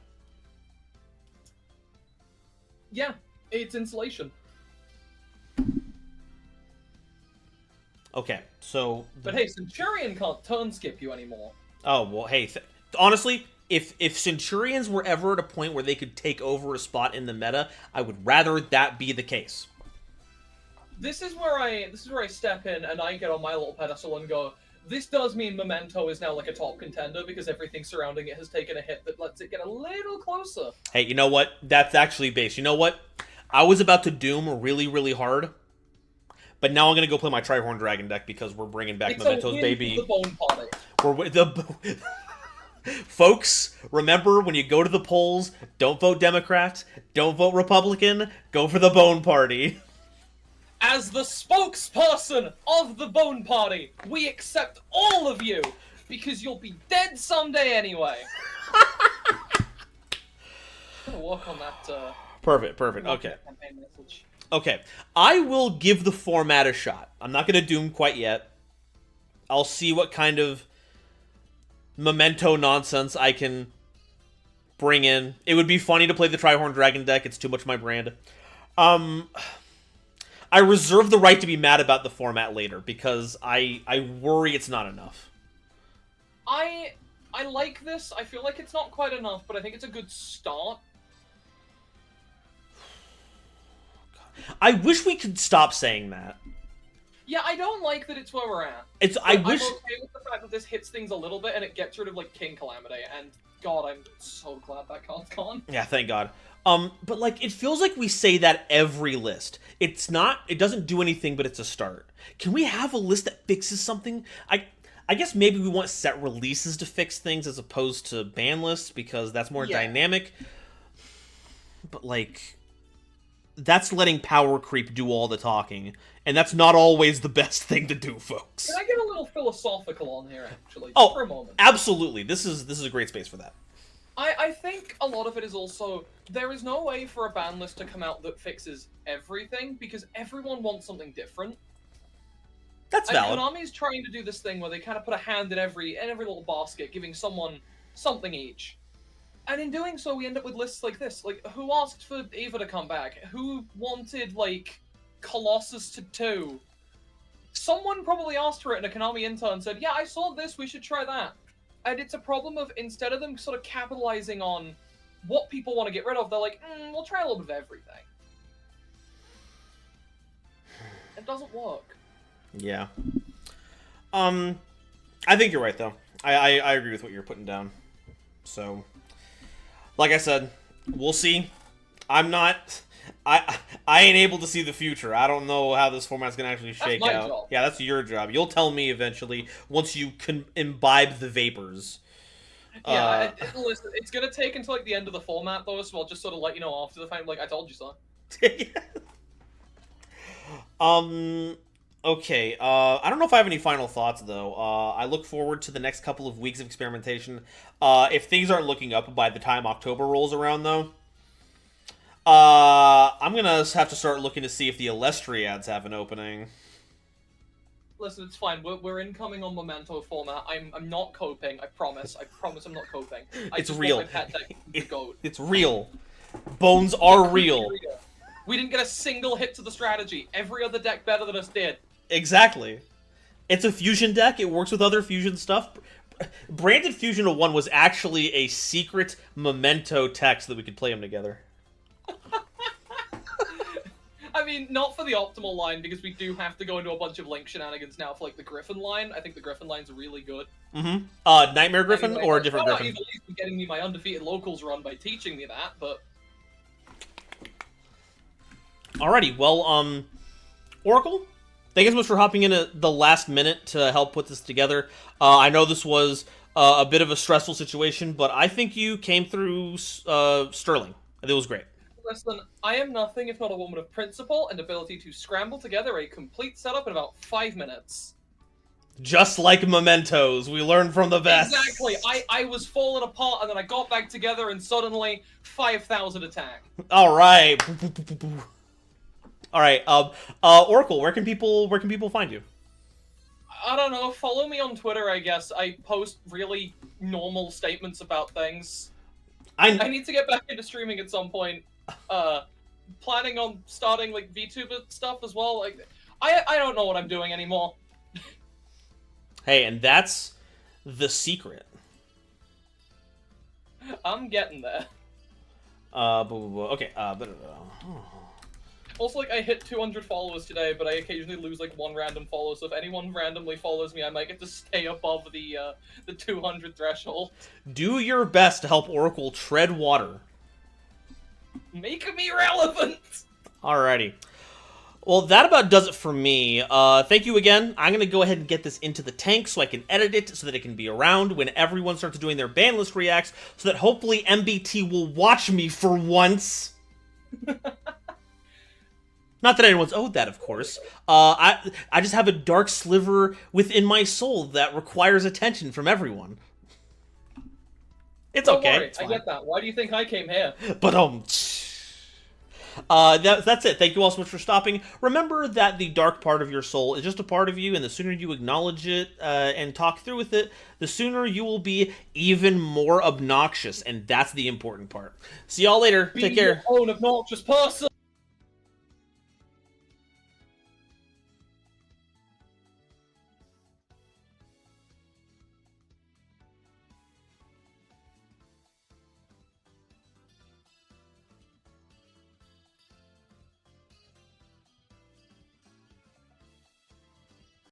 Yeah, it's insulation. Okay, so... But hey, Centurion can't turn skip you anymore. Oh, well, hey, honestly, if Centurions were ever at a point where they could take over a spot in the meta, I would rather that be the case. This is where I step in and I get on my little pedestal and go, this does mean Memento is now like a top contender because everything surrounding it has taken a hit that lets it get a little closer. Hey, you know what? That's actually base. You know what? I was about to doom really, really hard, but now I'm gonna go play my Trihorn Dragon deck because we're bringing back Mementos, baby. The bone party. We're the folks. Remember, when you go to the polls, don't vote Democrat, don't vote Republican, go for the Bone Party. As the spokesperson of the Bone Party, we accept all of you because you'll be dead someday anyway. I'm gonna work on that. Perfect. Okay. Okay, I will give the format a shot. I'm not going to doom quite yet. I'll see what kind of Memento nonsense I can bring in. It would be funny to play the Trihorn Dragon deck. It's too much my brand. I reserve the right to be mad about the format later because I worry it's not enough. I like this. I feel like it's not quite enough, but I think it's a good start. I wish we could stop saying that. Yeah, I don't like that it's where we're at. I'm okay with the fact that this hits things a little bit and it gets rid of like King Calamity, and God, I'm so glad that card's gone. Yeah, thank God. But like, it feels like we say that every list. It doesn't do anything, but it's a start. Can we have a list that fixes something? I guess maybe we want set releases to fix things as opposed to ban lists because that's more dynamic. But like, that's letting power creep do all the talking, and that's not always the best thing to do, folks. Can I get a little philosophical on here, actually, just for a moment? Absolutely. This is a great space for that. I think a lot of it is also, there is no way for a ban list to come out that fixes everything, because everyone wants something different. That's valid. And Konami's trying to do this thing where they kind of put a hand in every little basket, giving someone something each. And in doing so, we end up with lists like this. Like, who asked for Eva to come back? Who wanted, like, Colossus to 2? Someone probably asked for it, and a Konami intern said, yeah, I saw this, we should try that. And it's a problem of, instead of them sort of capitalizing on what people want to get rid of, they're like, we'll try a little bit of everything. It doesn't work. Yeah. I think you're right, though. I agree with what you're putting down. So, like I said, we'll see. I ain't able to see the future. I don't know how this format's gonna actually shake out. Job. Yeah, that's your job. You'll tell me eventually once you can imbibe the vapors. Yeah, listen, it's gonna take until like the end of the format though, so I'll just sort of let you know after the fact. Like, I told you so. Okay. I don't know if I have any final thoughts though. I look forward to the next couple of weeks of experimentation. If things aren't looking up by the time October rolls around though, I'm gonna have to start looking to see if the Elestriads have an opening. Listen, it's fine. We're incoming on Memento format. I'm not coping. I promise. I promise I'm not coping. It's real. Want my pet deck to go. It's real. Bones are real. We didn't get a single hit to the strategy. Every other deck better than us did. Exactly. It's a fusion deck. It works with other fusion stuff. Branded Fusion of 1 was actually a secret Memento text that we could play them together. I mean, not for the optimal line, because we do have to go into a bunch of Link shenanigans now for, like, the Griffin line. I think the Griffin line's really good. Mm-hmm. Nightmare Griffin or a different Griffin? You've at least been getting me my undefeated locals run by teaching me that, but... Alrighty, well, Oracle, thank you so much for hopping in at the last minute to help put this together. I know this was a bit of a stressful situation, but I think you came through sterling. I think it was great. Listen, I am nothing if not a woman of principle and ability to scramble together a complete setup in about 5 minutes. Just like Mementos, we learned from the best. Exactly. I was falling apart and then I got back together and suddenly 5,000 attack. All right. All right. Oracle, where can people find you? I don't know. Follow me on Twitter, I guess. I post really normal statements about things. I I need to get back into streaming at some point. Planning on starting like VTuber stuff as well. Like, I don't know what I'm doing anymore. Hey, and that's the secret. I'm getting there. Okay. Also, like, I hit 200 followers today, but I occasionally lose like one random follow. So if anyone randomly follows me, I might get to stay above the 200 threshold. Do your best to help Oracle tread water. Make me relevant. Alrighty. Well, that about does it for me. Thank you again. I'm going to go ahead and get this into the tank so I can edit it so that it can be around when everyone starts doing their ban list reacts so that hopefully MBT will watch me for once. Not that anyone's owed that, of course. I just have a dark sliver within my soul that requires attention from everyone. It's Don't okay. worry, It's I fine. get that. Why do you think I came here? But that's it. Thank you all so much for stopping. Remember that the dark part of your soul is just a part of you, and the sooner you acknowledge it and talk through with it, the sooner you will be even more obnoxious, and that's the important part. See y'all later. Be Take care. your own obnoxious person.